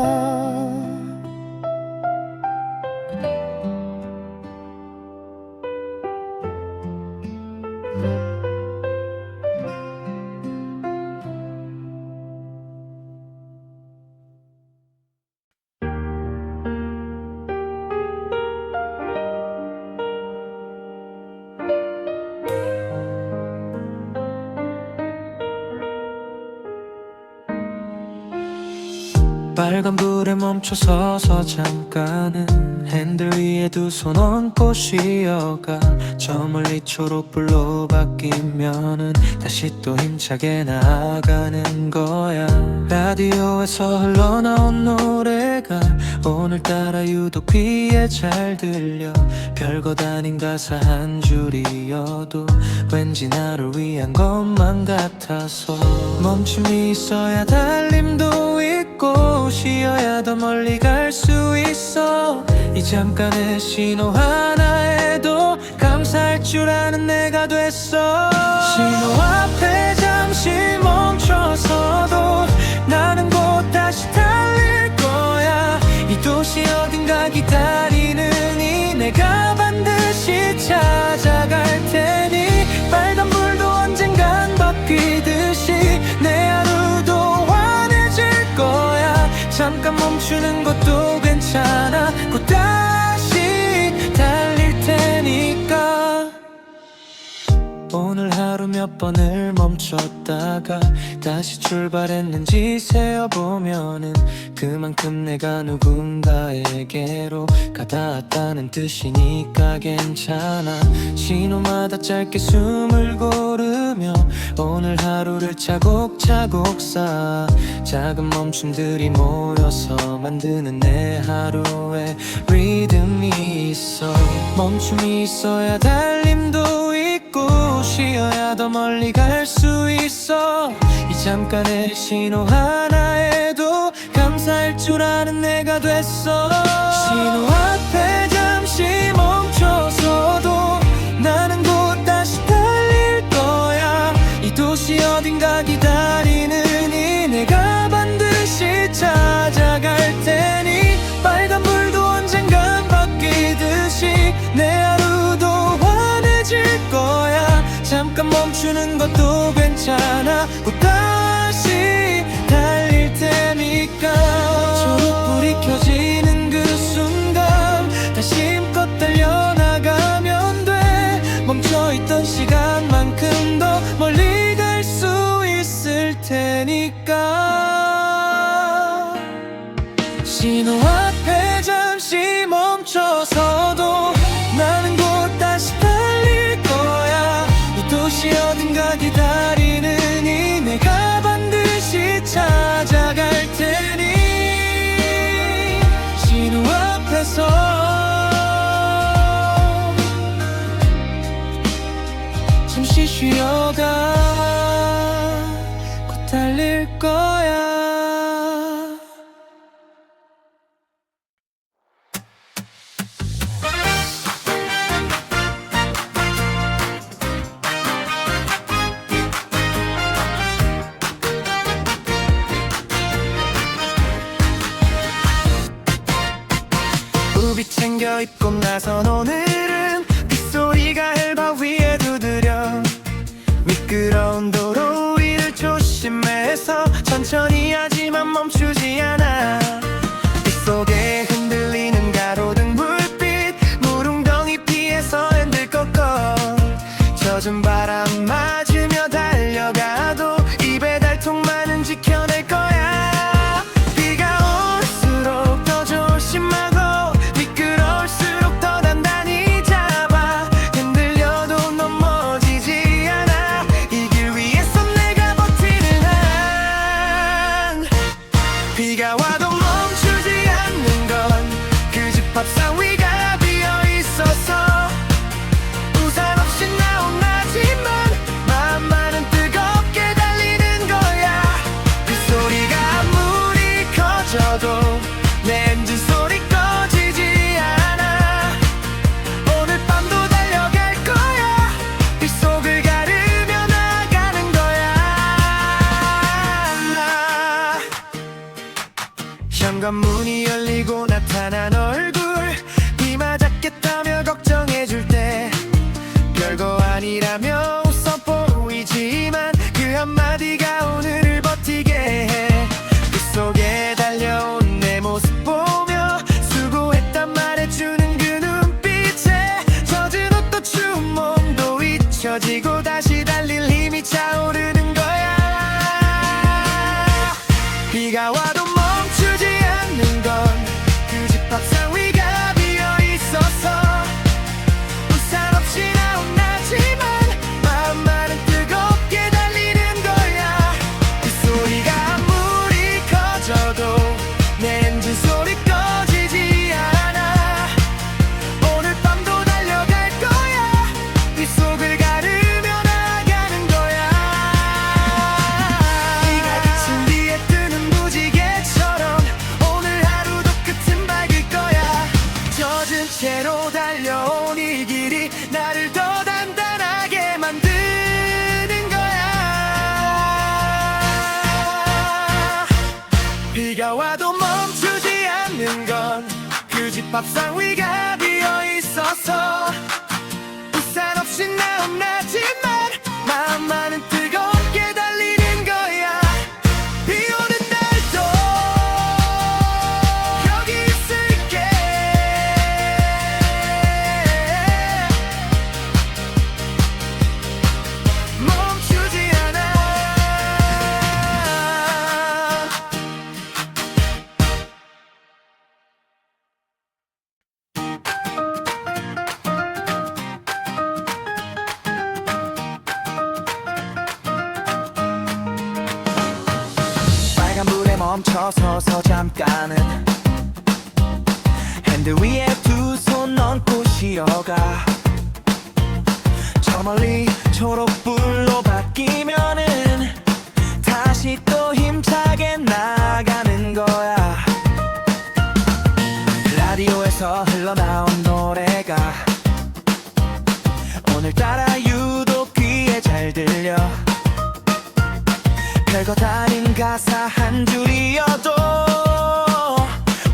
[SPEAKER 3] 빨간불에 멈춰서서 잠깐은 핸들 위에 두 손 얹고 쉬어가. 저 멀리 초록불로 바뀌면은 다시 또 힘차게 나아가는 거야. 라디오에서 흘러나온 노래가 오늘따라 유독 귀에 잘 들려. 별것 아닌 가사 한 줄이어도 왠지 나를 위한 것만 같아서. 멈춤이 있어야 달림도 있고 쉬어야 더 멀리 갈 수 있어. 이 잠깐의 신호 하나에도 감사할 줄 아는 내가 됐어. 신호 앞에 잠시 멈춰서도 나는 곧 다시 달릴 거야. 이 도시 어딘가 기다리는 이 내가 반드시 찾아갈 테니. 빨간불도 언젠간 바뀌듯이 내 하루도 환해질 거야. 잠깐 멈추는 것도 괜찮아. 곧 다시 달릴 테니까. 오늘 하루 몇 번을 멈췄다가 다시 출발했는지 세어보면은 그만큼 내가 누군가에게로 가닿았다는 뜻이니까 괜찮아. 신호마다 짧게 숨을 고르며 오늘 하루를 차곡차곡 쌓아. 작은 멈춤들이 모여서 만드는 내 하루에 리듬이 있어. 멈춤이 있어야 달림도 있고 쉬어야 더 멀리 갈 수 있어. 이 잠깐의 신호 하나에도 감사할 줄 아는 내가 됐어. 신호 앞에 잠시 멈춰서도 나는 곧 다시 달릴 거야. 이 도시 어딘가 기다리는 이 내가 반드시 찾아갈 테니. 빨간불도 언젠간 바뀌듯이 내 하루도 환해질 거야. 잠깐 멈추는 것도 괜찮아. 곧 다시 달릴 테니까. 초록불이 켜지는 그 순간 다시 힘껏 달려나가면 돼. 멈춰있던 시간만큼 더 멀리 갈 수 있을 테니까. 신호 앞에 잠시 멈춰서도 나는 곧 다시 달릴 거야. 이 도시 어딘가 기다리는 이 내가 반드시 찾아갈 테니. 신호 앞에서 잠시 쉬어가. 곧 달릴 거야. 우비 챙겨 입고 나선 오늘은 빗소리가 헬바 위에 두드려. 미끄러운 도로 위를 조심해서 천천히 하지만 멈추지 않아. 빗속에 흔들리는 가로등 불빛 물웅덩이 피해서 핸들 꺾어. 젖은 바람 맞으며 달려가도 이 배달통만은 지켜낼 거야. 비가 올수록 더 조심하고 미끄러울수록 더 단단히 잡아. 흔들려도 넘어지지 않아. 이 길 위에서 내가 버티는 한. 비가 와도 멈추지 않는 건 그 집 밥상 위가 비어있어서. 우산 없이 나온 나지만 마음만은 뜨겁게 달리는 거야. 빗소리가 아무리 커져도 내 엔진 소리 꺼지지 않아. 오늘 밤도 달려갈 거야. 빗속을 가르며 나가는 거야. 현관문이 열리고 나타난 얼굴. 비 맞았겠다며 걱정해줄 때 별거 아니라며 웃어 보이지만 그 한마디가 오늘을 버티게 해. 빗속에 달려온 내 모습 보며 수고했단 말해주는 그 눈빛에 젖은 옷도 추운 몸도 잊혀지고 다시 달릴 힘이 차오르는 거야. 비가 와도 멈추지
[SPEAKER 1] 밥상 위가 비어 있어서 우산 없이 나온 나지만 마음만은 뜨겁게 달리는 거야. 비 오는 날도 여기 있을게. 멈추지 않아. 빨간불에 멈춰서서 잠깐은 핸드 위에 두 손 얹고 쉬어가. 저 멀리 초록불로 바뀌면은 다시 또 힘차게 나가는 거야. 라디오에서 흘러나온 노래가 오늘따라 유독 귀에 잘 들려. 별거 다른 가사 한 줄이어도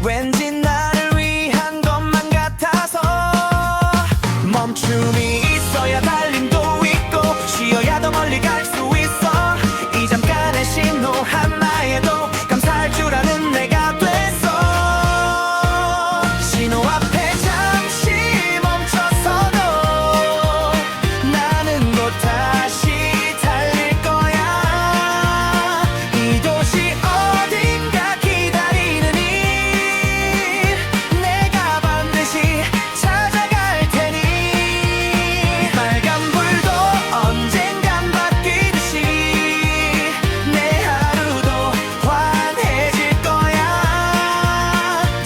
[SPEAKER 1] 왠지 나를 위한 것만 같아서 멈춤이 있어야 달림도 있고 쉬어야 더 멀리 갈 수 있어. 이 잠깐의 신호 하나에도 감사할 줄 아는 내가 됐어. 신호 앞에 잠시 멈춰서도 나는 곧 다시 달릴 거야. 이 도시 어딘가 기다리는 일 내가 반드시 찾아갈 테니. 빨간불도 언젠간 바뀌듯이 내 하루도 환해질 거야.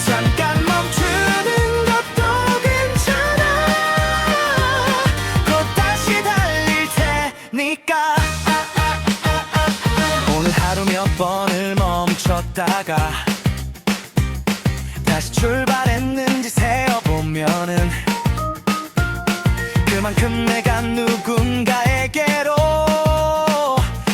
[SPEAKER 1] 잠깐 멈추는 것도 괜찮아. 곧 다시 달릴 테니까. 오늘 하루 몇 번을 멈췄다가 다시 출발했는지 세어보면은 그만큼 내가 누군가에게로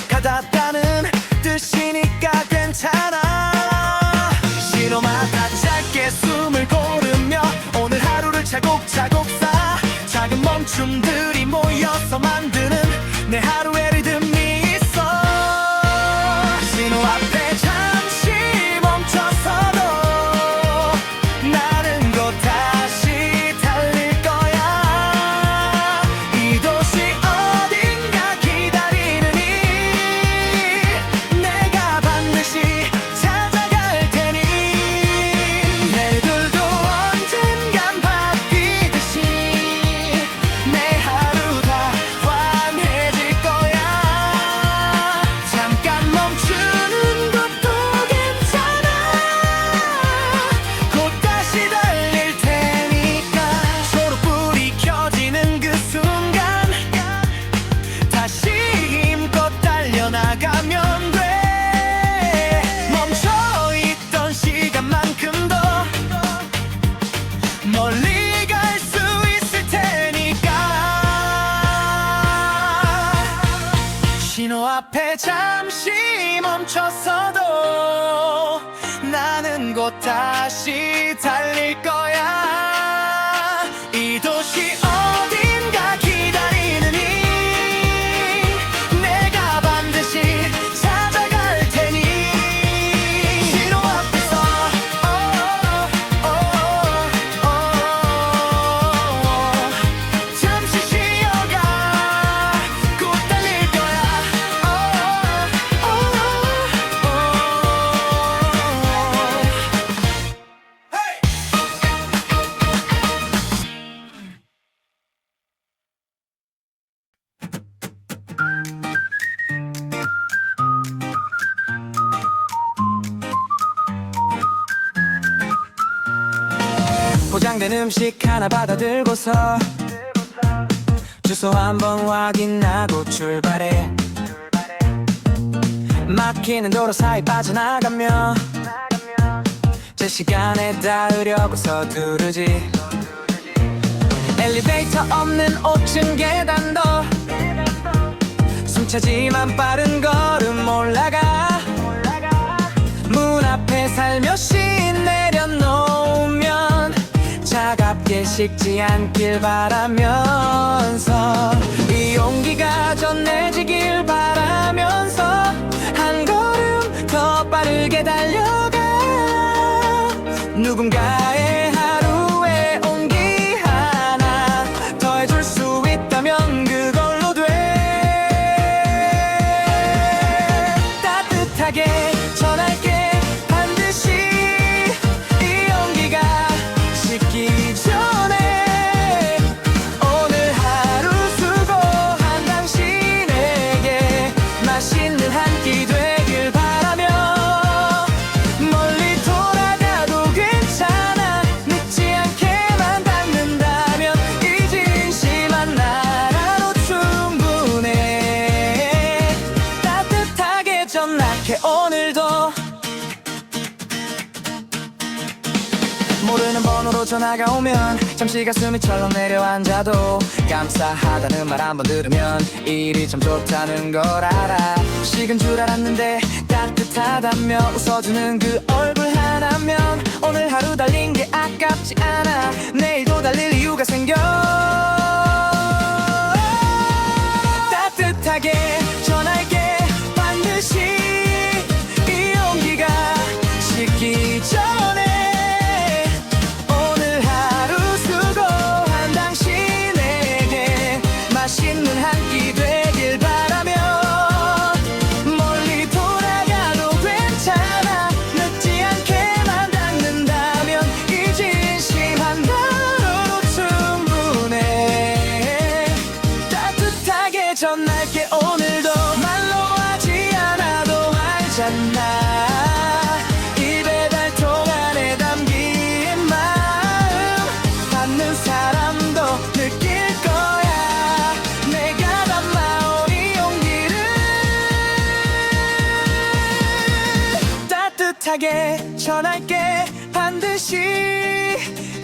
[SPEAKER 1] 가닿다는 뜻이니까 괜찮아. 신호마다 짧게 숨을 고르며 오늘 하루를 차곡차곡 쌓아 작은 멈춤들이 모여서 만드는 내 하루의 리듬이 있어. 신호 앞에 잠시 멈춰서도 나는 곧 다시 달릴 거야. 이 도시 어딘가 기다리는 일 내가 반드시 찾아갈 테니. 내일도 언젠간 바뀌듯이 내 하루 다 환해질 거야. 잠깐 멈추는 것도 괜찮아. 곧 다시 달릴 테니까. 초록불이 켜지는 그 순간 다시 힘껏 달려나가면 돼. 멈춰있던 시간만큼 더 멀리 갈 수 있을 테니까. 신호 앞에 잠시 멈춰서도 나는 곧 다시 달릴 거야. 이 도시 어딘가 기다리는 일 내가 반드시 찾아갈 테니. 신호 앞에서 잠시 쉬어가. 곧 달릴 거야. 포장된 음식 하나 받아들고서 주소 한번 확인하고 출발해. 막히는 도로 사이 빠져나가며 제 시간에 닿으려고 서두르지. 엘리베이터 없는 5층 계단도 숨차지만 빠른 걸음 올라가. 문 앞에 살며시 내려놓으면 차갑게 식지 않길 바라면서 이 용기가 전해지길 바라면서 한 걸음 더 빠르게 달려가 누군가의 하루에 온기 하나 더해줄 수 있다면 그걸로 돼 따뜻하게 전할게 반드시 이 용기가 식기 전에 오늘 하루 수고한 당신에게 맛있는 한 끼 되길 바라며 멀리 돌아가도 괜찮아 늦지 않게만 닿는다면 이 진심 하나로 충분해 따뜻하게 전할게 오늘도 모르는 번호로 전화가 오면 잠시 가슴이 철렁 내려앉아도 감사하다는 말 한 번 들으면 일이 참 좋다는 걸 알아 식은 줄 알았는데 따뜻하다며 웃어주는 그 얼굴 하나면 오늘 하루 달린 게 아깝지 않아 내일도 달릴 이유가 생겨 따뜻하게 전할게 반드시 이 용기가 식기 전에 맛있는 한 끼 되길 바라며 멀리 돌아가도 괜찮아 늦지 않게만 닿는다면 이 진심 하나로 충분해 따뜻하게 전할게 오늘도 말로 하지 않아도 알잖아 입에 닳도록 안에 담긴 마음 받는 사람도 느낄 거야 내가 담아온 이 용기를 따뜻하게 전할게 반드시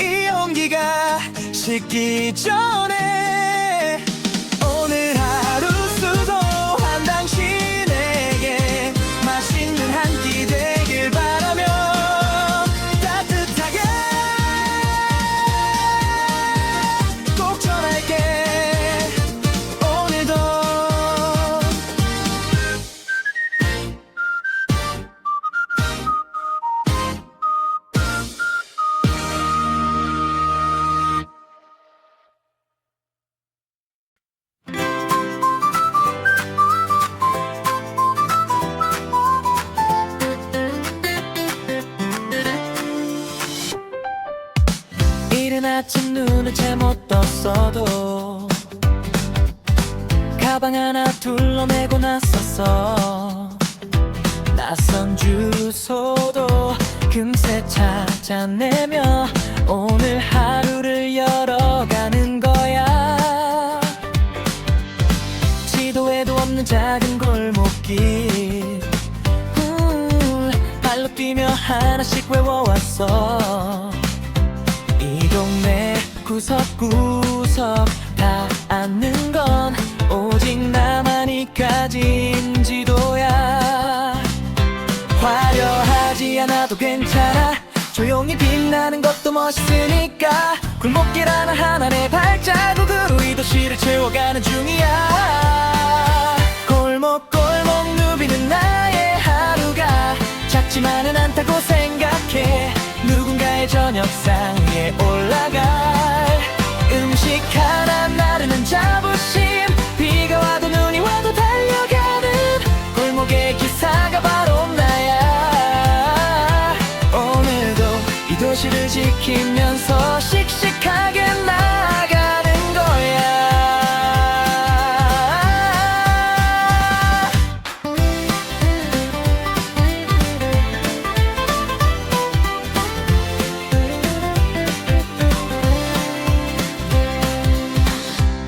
[SPEAKER 1] 이 용기가 식기 전에 오늘 하루 수고한 당신에게 맛있는 한 끼 되길 바라며 따뜻하게 꼭 전할게 오늘도 이른 아침 눈을 채 못 떴어도 가방 하나 둘러매고 나섰어 낯선 주소도 금세 찾아내며 오늘 하루를 열어가는 거야 지도에도 없는 작은 골목길 발로 뛰며 하나씩 외워왔어 이 동네 구석구석 다 아는 건 오직 나만이 가진 지도야 화려하지 않아도 괜찮아 조용히 빛나는 것도 멋있으니까 골목길 하나하나 내 발자국으로 이 도시를 채워가는 중이야 골목골목 누비는 나의 하루가 작지만은 않다고 생각해 누군가의 저녁상에 올라갈 음식 하나 나르는 자부심 비가 와도 눈이 와도 달려가는 골목의 기사가 바로 나야 오늘도 이 도시를 지키면서 씩씩하게 나가는 거야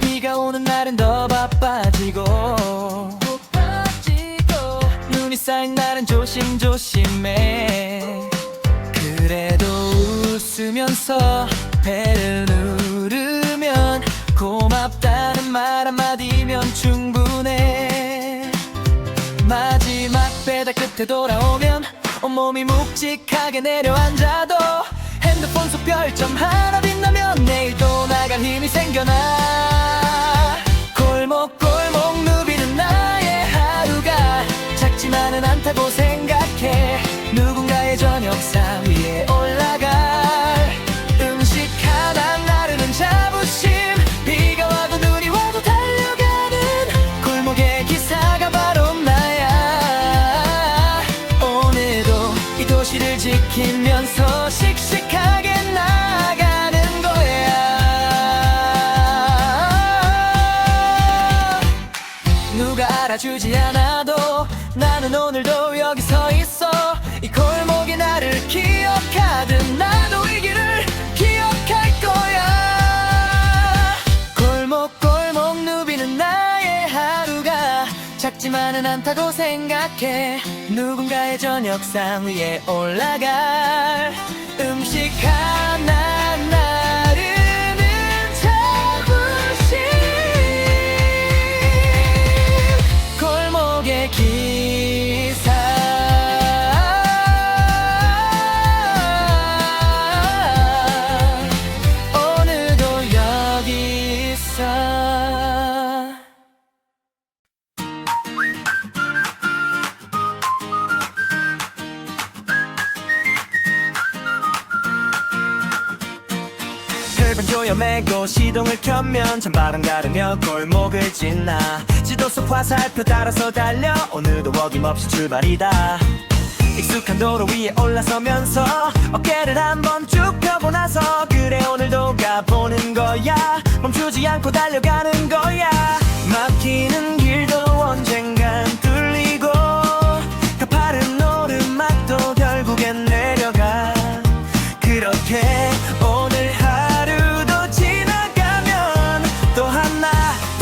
[SPEAKER 1] 비가 오는 날은 더 바빠지고 눈이 쌓인 날은 조심조심해 그래도 웃으면서 배를 누르면 고맙다는 말 한마디면 충분해 마지막 배달 끝에 돌아오면 온몸이 묵직하게 내려앉아도 핸드폰 속 별점 하나 빛나면 내일 또 나갈 힘이 생겨나. 골목골목 누비는 나의 하루가 작지만은 않다고 생각해. 누군가의 저녁상 위에 올라갈 음식 하나 나르는 자부심. 비가 와도 눈이 와도 달려가는 골목의 기사가 바로 나야. 오늘도 이 도시를 지키면서 씩씩하게 나가는 거야. 누가 알아주지 않아도 나는 오늘도 여기 서 있어. 이 골목이 나를 기억하듯 나도 이 길을 기억할 거야. 골목골목 누비는 나의 하루가 작지만은 않다고 생각해. 누군가의 저녁상 위에 올라갈 음식 하나 나르는 자부심. 골목의 기사 오늘도 여기 있어. 넓은 조염매고 시동을 켜면 찬바람 가르며 골목을 지나. 지도 속 화살표 따라서 달려 오늘도 어김없이 출발이다. 익숙한 도로 위에 올라서면서 어깨를 한번 쭉 펴고 나서 그래 오늘도 가보는 거야. 멈추지 않고 달려가는 거야. 막히는 길도 언젠간 뚫리고 가파른 오르막도 결국엔 내려가. 그렇게 오늘 하루도 지나가면 또 하나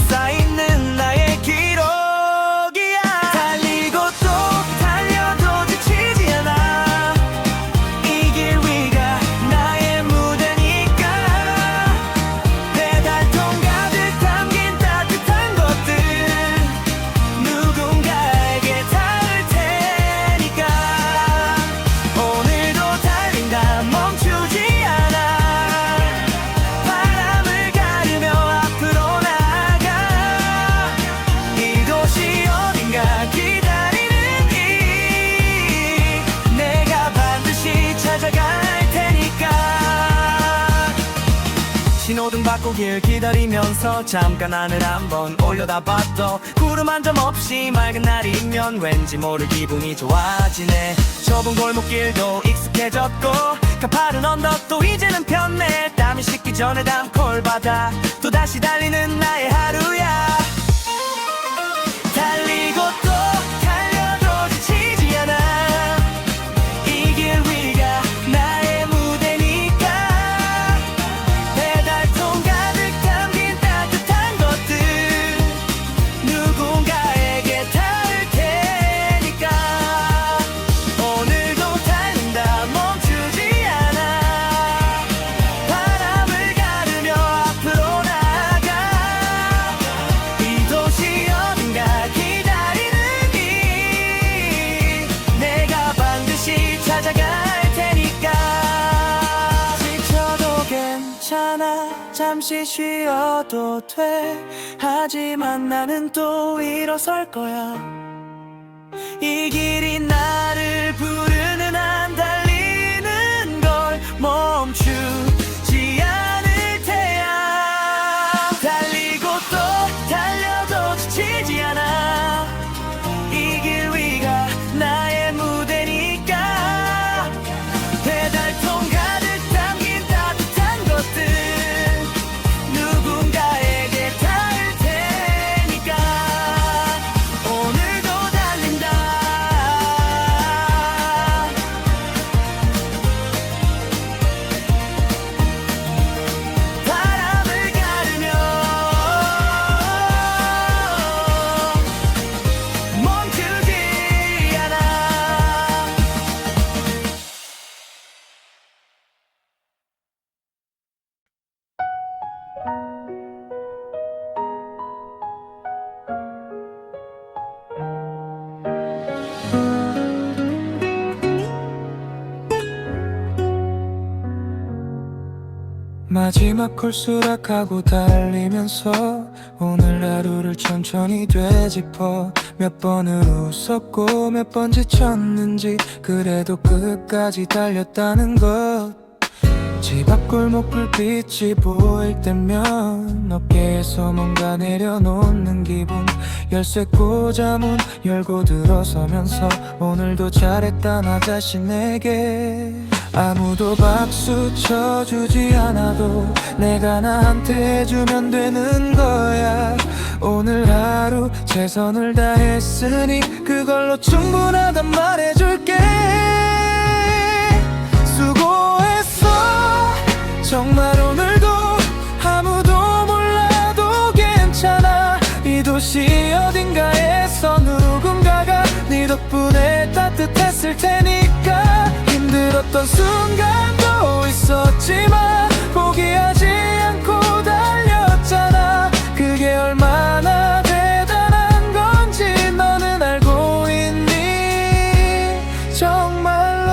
[SPEAKER 1] 쌓이는 나의 기록이야. 달리고 또 달려도 지치지 않아. 이 길 위가 나의 무대니까. 배달통 가득 담긴 따뜻한 것들 누군가에게 닿을 테니까. 오늘도 달린다 멈추지 않아. 바람을 가르며 앞으로 나가. 이 도시 어딘가 기다리는 길 내가 반드시 찾아갈 테니까. 신호등 받고 길 기다리면서 잠깐 하늘 한번 올려다봤도 구름 한 점 없이 맑은 날이면 왠지 모를 기분이 좋아지네. 좁은 골목길도 익숙해졌고 가파른 언덕도 이제는 편해. 땀이 식기 전에 담콜 받아 또다시 달리는 나의 하루야. 달리고 또 달려도 지치지 않아. 이 길 위가 나의 무대니까. 배달통 가득 담긴 따뜻한 것들 누군가에게 닿을 테니까. 오늘도 달린다 멈추지 않아. 바람을 가르며 앞으로 나가. 이 도시 어딘가 기다리는 길 내가 반드시 찾아갈 테니까. 지쳐도 괜찮아 잠시 쉬어도 돼. 하지만 나는 또 일어설 거야. 이 길이 나를 부르는 한 달리는 걸 멈추지 않을 테야. 달리고 또 달려도 지치지 않아. 이 길 위가 나의 무대니까. 배달통 가득 담긴 따뜻한 것들 누군가에게 닿을 테니까. 오늘도 달린다
[SPEAKER 3] 마지막 콜 수락하고 달리면서 오늘 하루를 천천히 되짚어 몇 번을 웃었고 몇 번 지쳤는지 그래도 끝까지 달렸다는 것. 집 앞 골목 불빛이 보일 때면 어깨에서 뭔가 내려놓는 기분. 열쇠 꽂아 문 열고 들어서면서 오늘도 잘했다 나 자신에게. 아무도 박수 쳐주지 않아도 내가 나한테 해주면 되는 거야. 오늘 하루 최선을 다했으니 그걸로 충분하단 말해줄게. 수고했어 정말 오늘도. 아무도 몰라도 괜찮아. 이 도시 어딘가에서 누군가가 네 덕분에 따뜻했을 테니까. 힘들었던 순간도 있었지만 포기하지 않고 달렸잖아. 그게 얼마나 대단한 건지 너는 알고 있니? 정말로.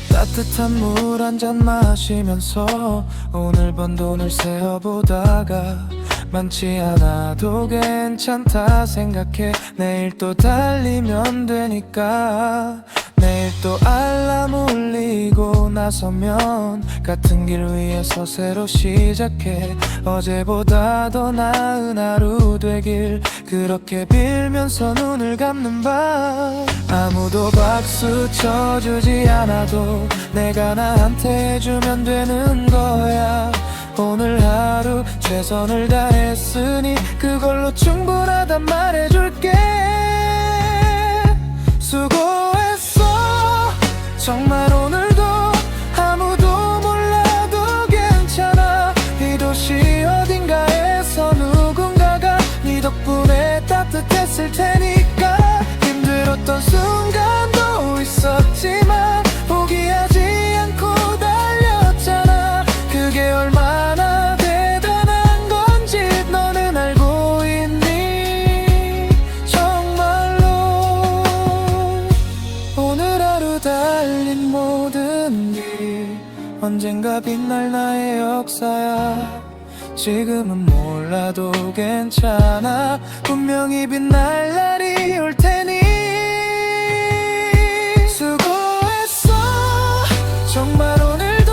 [SPEAKER 3] 따뜻한 물 한 잔 마시면서 오늘 번 돈을 세어보다가 많지 않아도 괜찮다 생각해. 내일 또 달리면 되니까. 내일 또 알람 울리고 나서면 같은 길 위에서 새로 시작해. 어제보다 더 나은 하루 되길 그렇게 빌면서 눈을 감는 밤. 아무도 박수 쳐주지 않아도 내가 나한테 해주면 되는 거야. 오늘 하루 최선을 다했으니 그걸로 충분하단 말해줄게. 수고했어 정말 오늘도. 아무도 몰라도 괜찮아. 이 도시 어딘가에서 누군가가 네 덕분에 따뜻했을 테니까. 힘들었던 순간도 있었지만 포기하지 않고 달렸잖아. 그게 얼마나 대단한 건지 너는 알고 있니? 정말로. 오늘 하루 달린 모든 길 언젠가 빛날 나의 역사야. 지금은 몰라도 괜찮아. 분명히 빛날 날이 올 테니. 수고했어 정말 오늘도.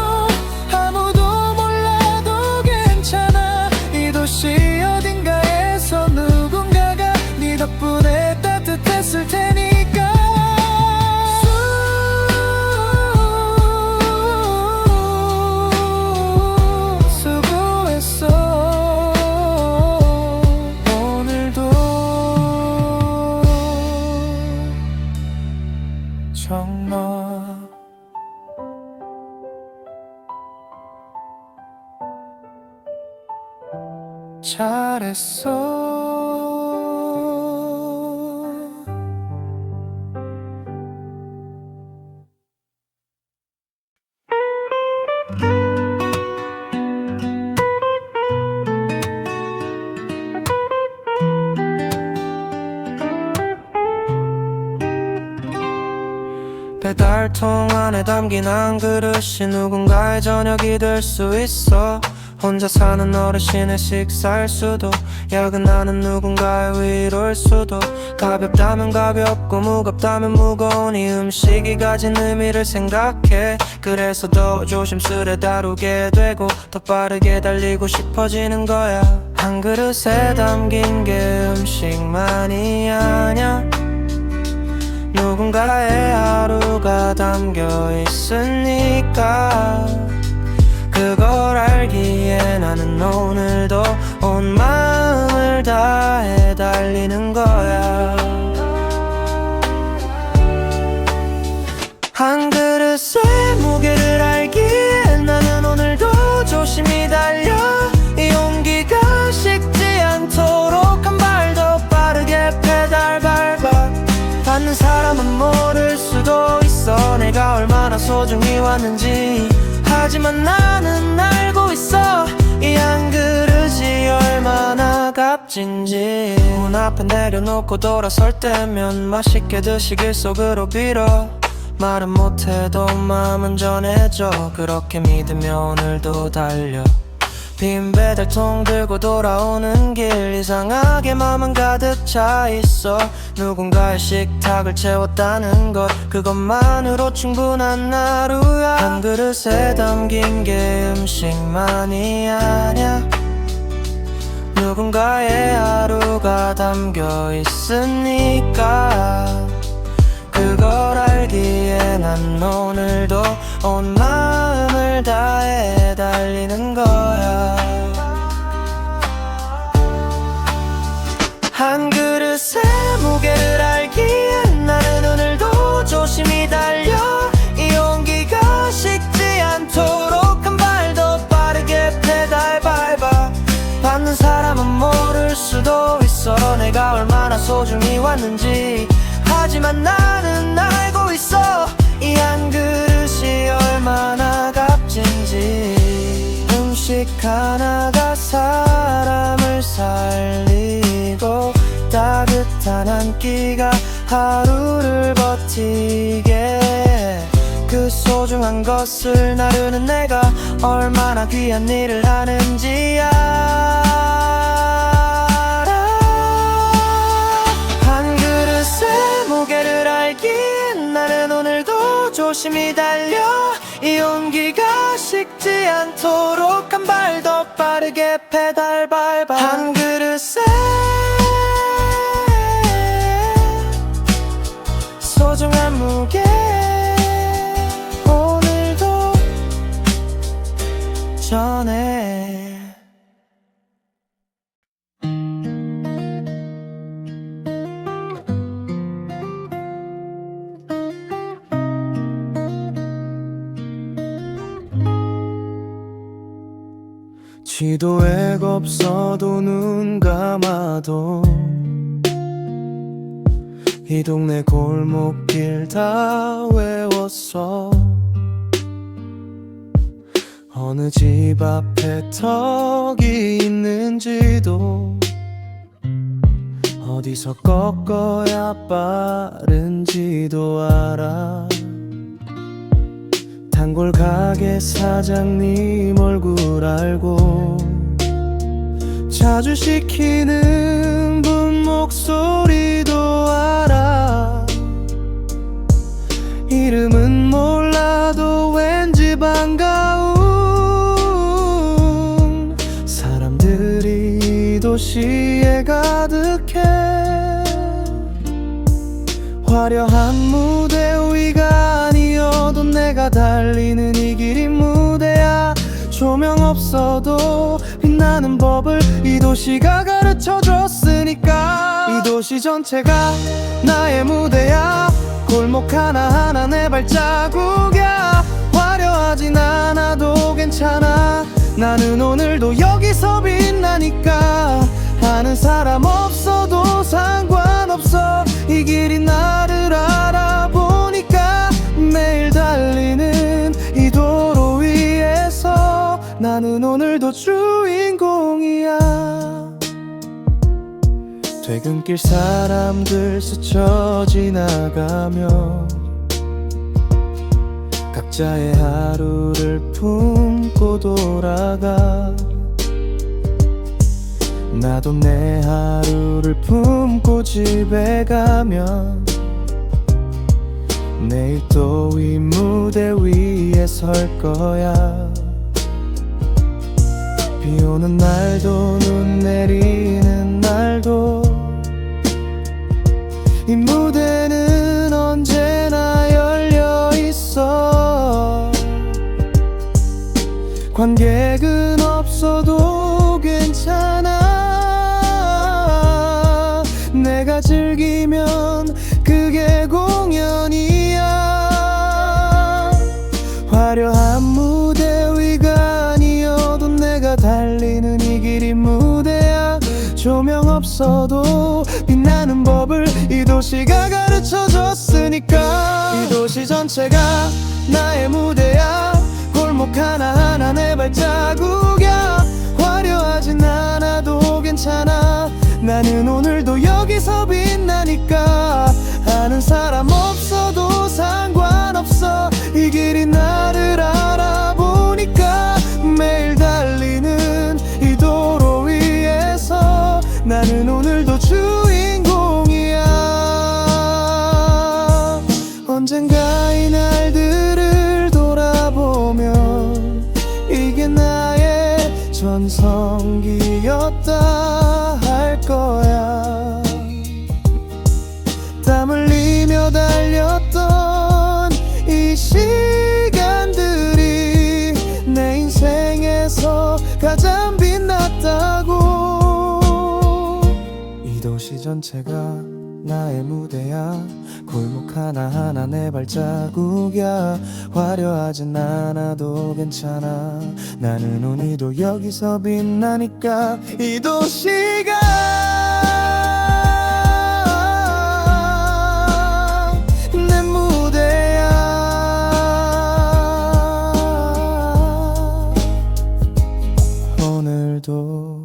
[SPEAKER 3] 아무도 몰라도 괜찮아. 이 도시 어딘가에서 누군가가 네 덕분에 따뜻했을 테니까. 수고했어 오늘도. 정말 잘했어. 배달통 안에 담긴 한 그릇이 누군가의 저녁이 될 수 있어. 혼자 사는 어르신의 식사일 수도, 야근하는 누군가의 위로일 수도. 가볍다면 가볍고 무겁다면 무거운 이 음식이 가진 의미를 생각해. 그래서 더 조심스레 다루게 되고 더 빠르게 달리고 싶어지는 거야. 한 그릇에 담긴 게 음식만이 아냐. 누군가의 하루가 담겨 있으니까. 그걸 알기에 나는 오늘도 온 마음을 다해 달리는 거야. 한 그릇의 무게를 알기에 나는 오늘도 조심히 달려. 이 온기가 식지 않도록 한 발 더 빠르게 페달 밟아. 받는 사람은 모를 수도 있어 내가 얼마나 소중히 왔는지. 하지만 나는 알고 있어 이 한 그릇이 얼마나 값진지. 문 앞에 내려놓고 돌아설 때면 맛있게 드시길 속으로 빌어. 말은 못해도 마음은 전해져. 그렇게 믿으며 오늘도 달려. 빈 배달통 들고 돌아오는 길, 이상하게 마음은 가득 차 있어. 누군가의 식탁을 채웠다는 것, 그것만으로 충분한 하루야. 한 그릇에 담긴 게 음식만이 아냐. 누군가의 하루가 담겨 있으니까. 그걸 알기에 난 오늘도 온 마음을 다해 달리는 거야. 한 그릇의 무게를 알기에 나는 오늘도 조심히 달려. 이 온기가 식지 않도록 한 발 더 빠르게 페달 밟아. 받는 사람은 모를 수도 있어 내가 얼마나 소중히 왔는지. 하지만 나는 알고 있어 이 한 그릇이 얼마나 값진지. 음식 하나가 사람을 살리고 따뜻한 한 끼가 하루를 버티게. 그 소중한 것을 나누는 내가 얼마나 귀한 일을 하는지 알아. 한 그릇의 무게를 알기에 나는 오늘도 조심히 달려. 이 온기가 식지 않도록 한 발 더 빠르게 페달 밟아. 한 그릇의 소중한 무게 오늘도 전해. 지도에 없어도 눈 감아도 이 동네 골목길 다 외웠어. 어느 집 앞에 턱이 있는지도 어디서 꺾어야 빠른지도 알아. 단골 가게 사장님 얼굴 알고 자주 시키는 분 목소리도 알아. 이름은 몰라도 왠지 반가운 사람들이 이 도시에 가득해. 화려한 무대 위가 아니어도 내가 달리는 이 길이 무대야. 조명 없어도 빛나는 법을 이 도시가 가르쳐줬으니까. 이 도시 전체가 나의 무대야. 골목 하나하나 내 발자국이야. 화려하진 않아도 괜찮아. 나는 오늘도 여기서 빛나니까. 아는 사람 없어도 상관없어. 이 길이 나를 알아보니까. 매일 달리는 이 도로 위에서 나는 오늘도 주인공이야. 퇴근길 사람들 스쳐 지나가며 각자의 하루를 품고 돌아가. 나도 내 하루를 품고 집에 가면 내일 또 이 무대 위에 설 거야. 비 오는 날도 눈 내리는 날도 이 무대는 언제나 열려 있어. 관객은 없어도 괜찮아. 내가 즐기면 그게 공연이야. 화려한 무대 위가 아니어도 내가 달리는 이 길이 무대야. 조명 없어도 빛나는 법을 이 도시가 가르쳐줬으니까. 이 도시 전체가 나의 무대야. 골목 하나하나 내 발자국이야. 화려하진 않아도 괜찮아. 나는 오늘도 여기서 빛나니까 아는 사람 없어도 상관없어. 이 길이 나를 알아보니까 매일 달리는 이 도로 위에서 나는 오늘도 주인공이야. 언젠가 이 날들을 돌아보면 이게 나의 전성기였다 할 거야. 땀 흘리며 달렸던 이 시간들이 내 인생에서 가장 빛났다고. 이 도시 전체가 나의 무대야. 골목 하나하나 내 발자국이야. 화려하진 않아도 괜찮아. 나는 오늘도 여기서 빛나니까 이 도시가 내 무대야. 오늘도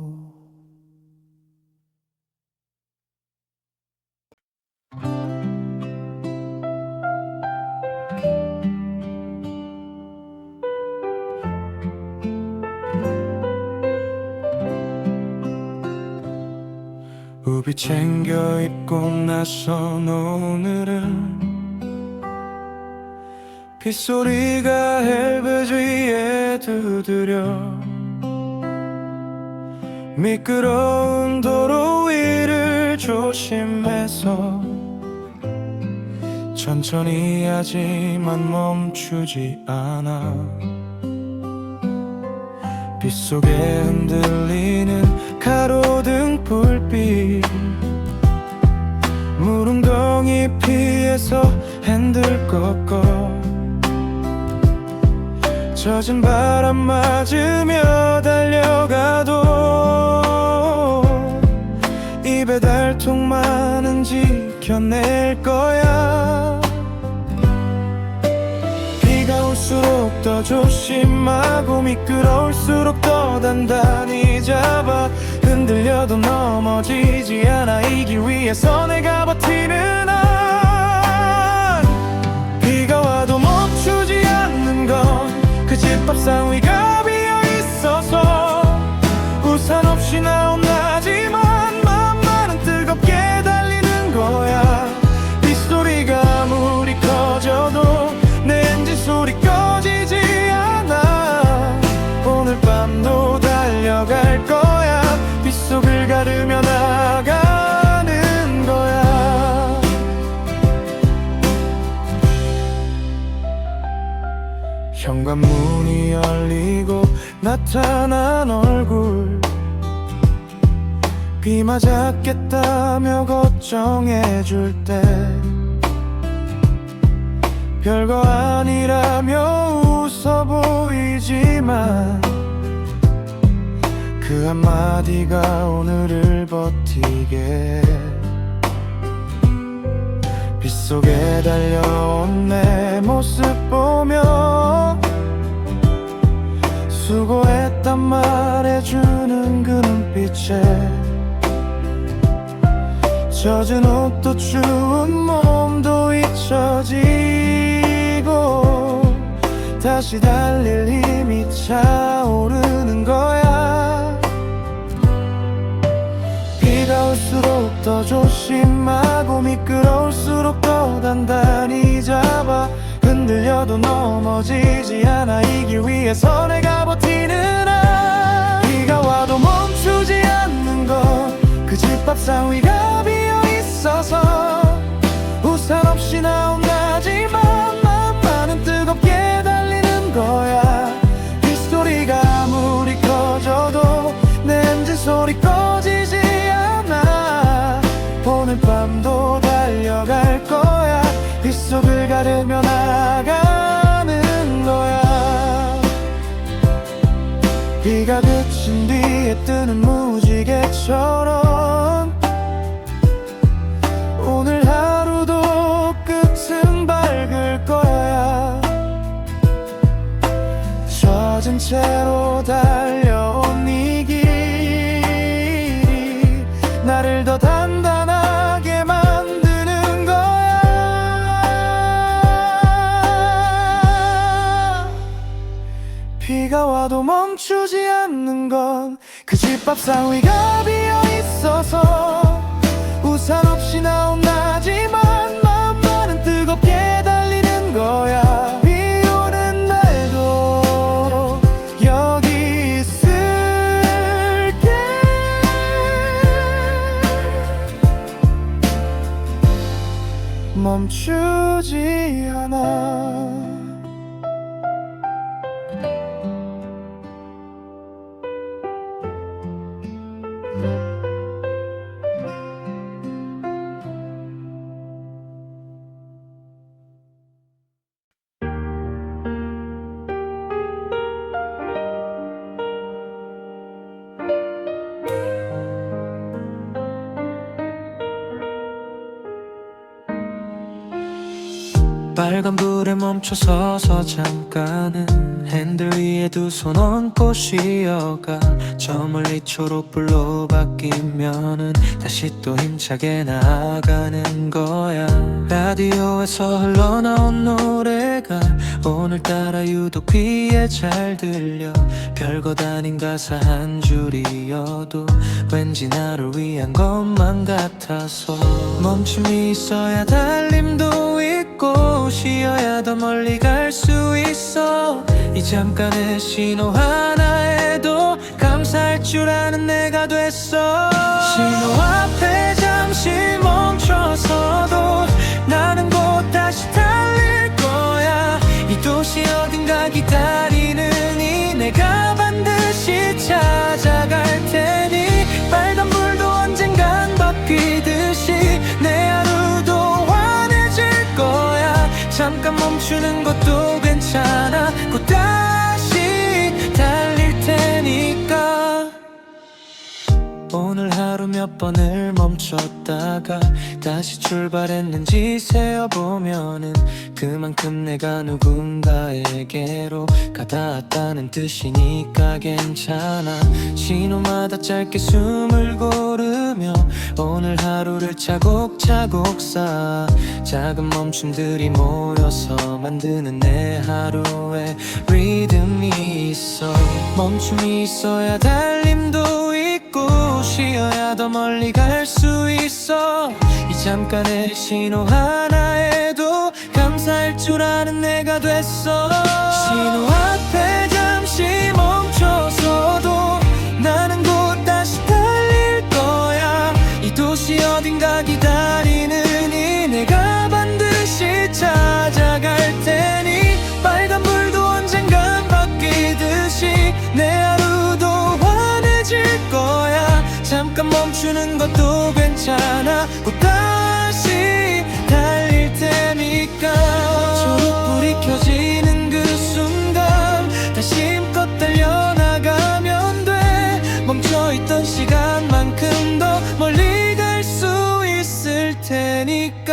[SPEAKER 3] 우비 챙겨 입고 나선 오늘은 빗소리가 헬벳 위에 두드려 미끄러운 도로 위를 조심해서 천천히 하지만 멈추지 않아. 빗속에 흔들리는 가로등 불빛 물웅덩이 피해서 핸들 꺾어 젖은 바람 맞으며 달려가도 이 배달통만은 지켜낼 거야. 비가 올수록 더 조심하고 미끄러울수록 더 단단히 잡아. 흔들려도 넘어지지 않아. 이 길 위에서 내가 버티는 한. 비가 와도 멈추지 않는 건 그 집밥상 위가 비어있어서 우산 없이 나 혼나지만 마음만은 뜨겁게 달리는 거야. 빗소리가 아무리 커져도 내 엔진 소리 꺼지지 않아. 오늘 밤도 달려갈 거야. 빗속을 가르며 나가는 거야. 현관문이 열리고 나타난 얼굴 비 맞았겠다며 걱정해줄 때 별거 아니라며 웃어 보이지만 그 한마디가 오늘을 버티게 해. 빗속에 달려온 내 모습 보며 수고했단 말해주는 그 눈빛에 젖은 옷도 추운 몸도 잊혀지고 다시 달릴 힘이 차오르는 거야. 비가 올수록 더 조심하고 미끄러울수록 더 단단히 잡아. 흔들려도 넘어지지 않아. 이 길 위에서 내가 버티는 한. 비가 와도 멈추지 않는 건 그 집밥상 위가 비어있어서 우산 없이 나 혼나지만 마음만은 뜨겁게 달리는 거야. 빗소리가 아무리 커져도 내 엔진 소리 꺼지지 않아. 오늘 밤도 달려갈 거야. 빗속을 가르며 나가는 거야. 비가 그친 뒤에 뜨는 무지개처럼 집밥상 위가 비어있어서 우산 없이 나온 나지만 마음만은 뜨겁게 달리는 거야. 비 오는 날도 여기 있을게. 멈추지 않아. 빨간불에 멈춰서서 잠깐은 핸들 위에 두 손 얹고 쉬어가. 저 멀리 초록불로 바뀌면은 다시 또 힘차게 나아가는 거야. 라디오에서 흘러나온 노래가 오늘따라 유독 귀에 잘 들려. 별것 아닌 가사 한 줄이어도 왠지 나를 위한 것만 같아서. 멈춤이 있어야 달림도 있고 쉬어야 더 멀리 갈 수 있어. 이 잠깐의 신호 하나에도 감사할 줄 아는 내가 됐어. 신호 앞에 잠시 멈춰서도 나는 곧 다시 달릴 거야. 이 도시 어딘가 기다리는 이 내가 반드시 찾아갈 테니. 빨간불도 언젠간 바뀌듯이 내 하루도 환해질 거야. 잠깐 멈추는 것도 괜찮아. 곧 다시 달릴 테니까. 오늘 하루 몇 번을 멈췄다가 다시 출발했는지 세어보면은 그만큼 내가 누군가에게로 가닿았다는 뜻이니까 괜찮아. 신호마다 짧게 숨을 고르며 오늘 하루를 차곡차곡 쌓아. 작은 멈춤들이 모여서 만드는 내 하루에 리듬이 있어. 멈춤이 있어야 달림도 있고 쉬어야 더 멀리 갈 수 있어. 이 잠깐의 신호 하나에도 감사할 줄 아는 내가 됐어. 신호 앞에 잠시 멈춰서도 나는 곧 다시 달릴 거야. 이 도시 어딘가 기다리는 이 내가 반드시 찾아갈 테니. 빨간불도 언젠간 바뀌듯이 내 하루도 환해질 거야. 잠깐 멈추는 것도 괜찮아. 곧 다시 달릴 테니까. 초록불이 켜지는 그 순간 다시 힘껏 달려나가면 돼. 멈춰있던 시간만큼 더 멀리 갈 수 있을 테니까.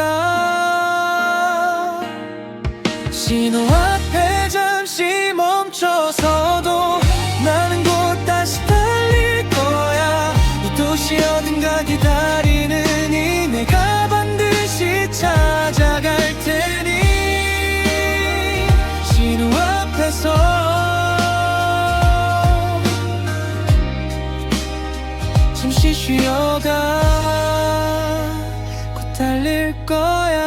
[SPEAKER 3] 신호 앞에 잠시 멈춰서도 나는 곧 다시 달릴 거야. 이 도시 어딘가 기다리는 이 내가 반드시 찾아갈 테니. 신호 앞에서 잠시 쉬어가. 곧 달릴 거야.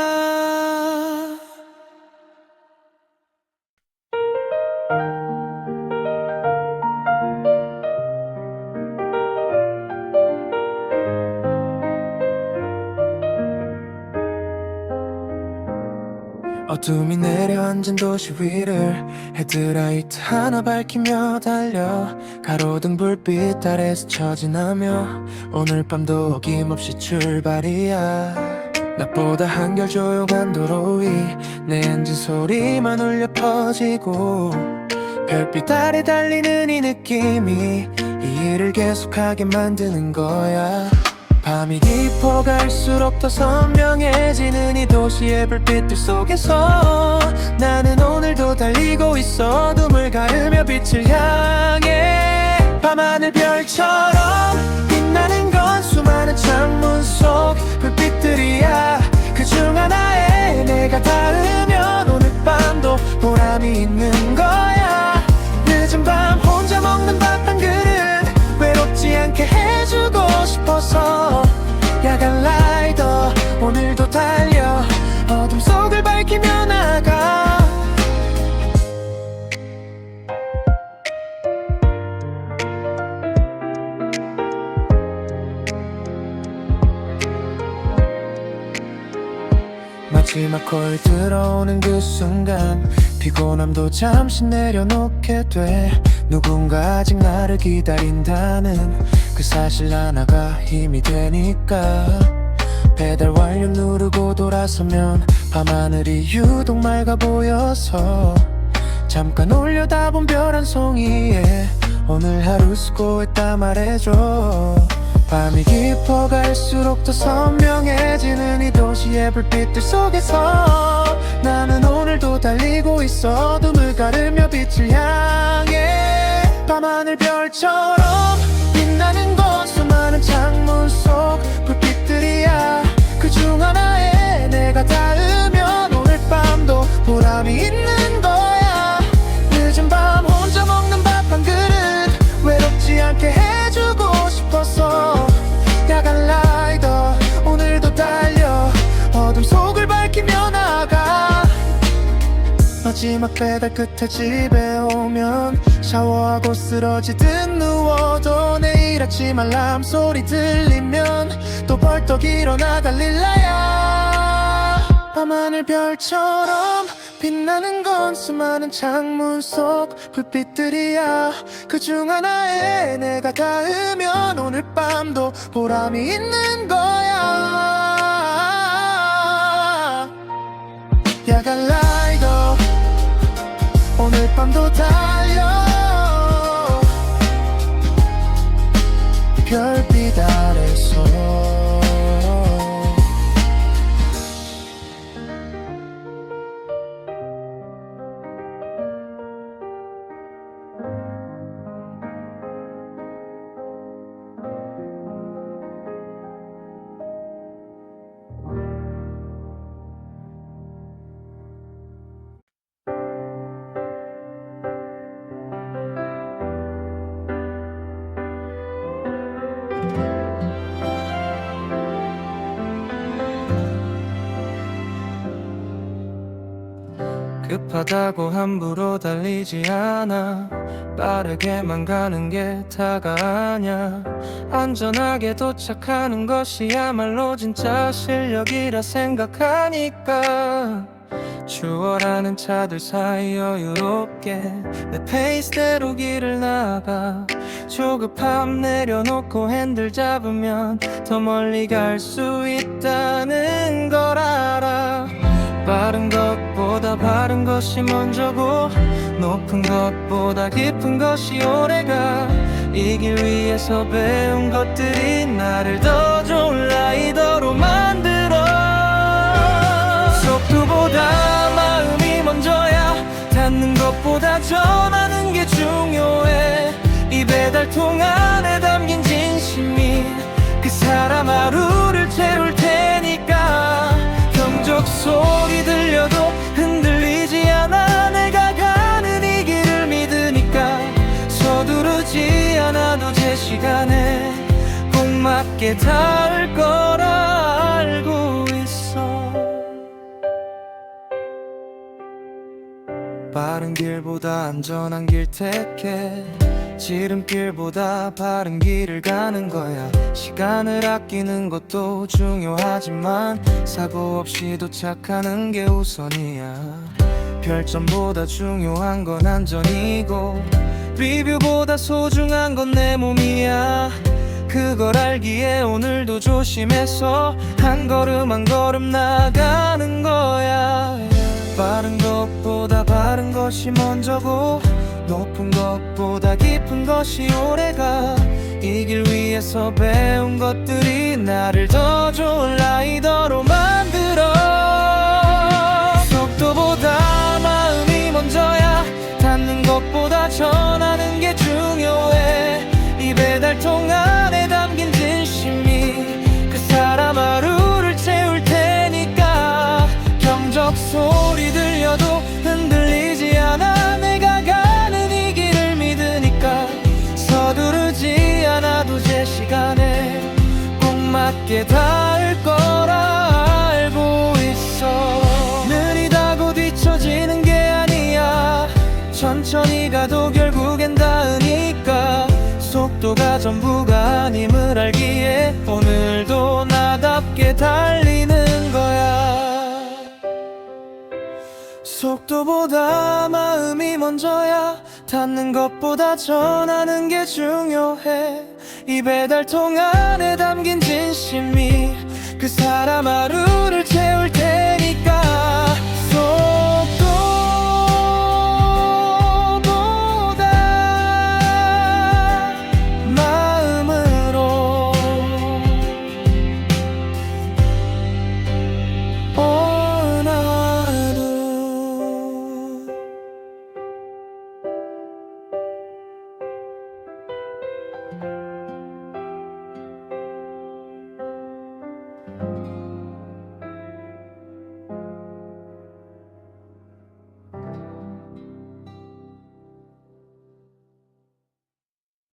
[SPEAKER 3] 어둠이 내려앉은 도시 위를 헤드라이트 하나 밝히며 달려. 가로등 불빛 아래서 처진하며 오늘 밤도 어김없이 출발이야. 낮보다 한결 조용한 도로 위 내 엔진 소리만 울려 퍼지고 별빛 아래 달리는 이 느낌이 이 일을 계속하게 만드는 거야. 밤이 깊어갈수록 더 선명해지는 이 도시의 불빛들 속에서 나는 오늘도 달리고 있어. 어둠을 가르며 빛을 향해. 밤하늘 별처럼 빛나는 건 수많은 창문 속 불빛들이야. 그중 하나에 내가 닿으면 오늘 밤도 보람이 있는 거야. 늦은 밤 혼자 먹는 밥 한 그릇 외롭지 않게 않게 해주고 싶어서 야간 라이더 오늘도 달려 어둠 속을 밝히며 나가. 마지막 콜 들어오는 그 순간 피곤함도 잠시 내려놓게 돼. 누군가 아직 나를 기다린다는 그 사실 하나가 힘이 되니까. 배달 완료 누르고 돌아서면 밤하늘이 유독 맑아 보여서 잠깐 올려다본 별 한 송이에 오늘 하루 수고했다 말해줘. 밤이 깊어갈수록 더 선명해지는 이 도시의 불빛들 속에서 나는 오늘도 달리고 있어. 어둠을 가르며 빛을 향해. 밤하늘 별처럼 빛나는 건 수많은 창문 속 불빛들이야. 그중 하나에 내가 닿으면 오늘 밤도 보람이 있는 거야. 늦은 밤 혼자 먹는 밥 한 그릇 외롭지 않게 해주고 싶어서 야간 라이더 오늘도 달려 어둠 속을 밝히며 나가. 마지막 배달 끝에 집에 오면 샤워하고 쓰러지듯 누워도 내일 아침 알람 소리 들리면 또 벌떡 일어나 달릴라야. 밤하늘 별처럼 빛나는 건 수많은 창문 속 불빛들이야. 그중 하나에 내가 닿으면 오늘 밤도 보람이 있는 거야. 야간 라이더 오늘 밤도 달려 별빛 아래서. 급하다고 함부로 달리지 않아. 빠르게만 가는 게 다가 아냐. 안전하게 도착하는 것이야말로 진짜 실력이라 생각하니까 추월하는 차들 사이 여유롭게 내 페이스대로 길을 나가. 조급함 내려놓고 핸들 잡으면 더 멀리 갈 수 있다는 걸 알아. 빠른 것보다 바른 것이 먼저고 높은 것보다 깊은 것이 오래가. 이 길 위에서 배운 것들이 나를 더 좋은 라이더로 만들어. 속도보다 마음이 먼저야. 닿는 것보다 전하는 게 중요해. 이 배달통 안에 담긴 진심이 그 사람 하루를 채울 테니까. 경적 소리 들려도 흔들리지 않아. 내가 가는 이 길을 믿으니까. 서두르지 않아도 제 시간에 꼭 맞게 닿을 거라 알고 있어. 빠른 길보다 안전한 길 택해. 지름길보다 바른 길을 가는 거야. 시간을 아끼는 것도 중요하지만 사고 없이 도착하는 게 우선이야. 별점보다 중요한 건 안전이고 리뷰보다 소중한 건 내 몸이야. 그걸 알기에 오늘도 조심해서 한 걸음 한 걸음 나가는 거야. 빠른 것보다 바른 것이 먼저고 높은 것보다 깊은 것이 오래가. 이 길 위에서 배운 것들이 나를 더 좋은 라이더로 만들어. 속도보다 마음이 먼저야. 닿는 것보다 전하는 게 중요해. 이 배달통 안에 담긴 진심이 그 사람 하루를 채울 테니까. 경적 소리 들려도 흔들리지 않아. 내가 가는 이 길을 믿으니까. 서두르지 않아도 제 힘겹게 달리는 거야. 속도보다 마음이 먼저야. 닿는 것보다 전하는 게 중요해. 이 배달통 안에 담긴 진심이 그 사람 하루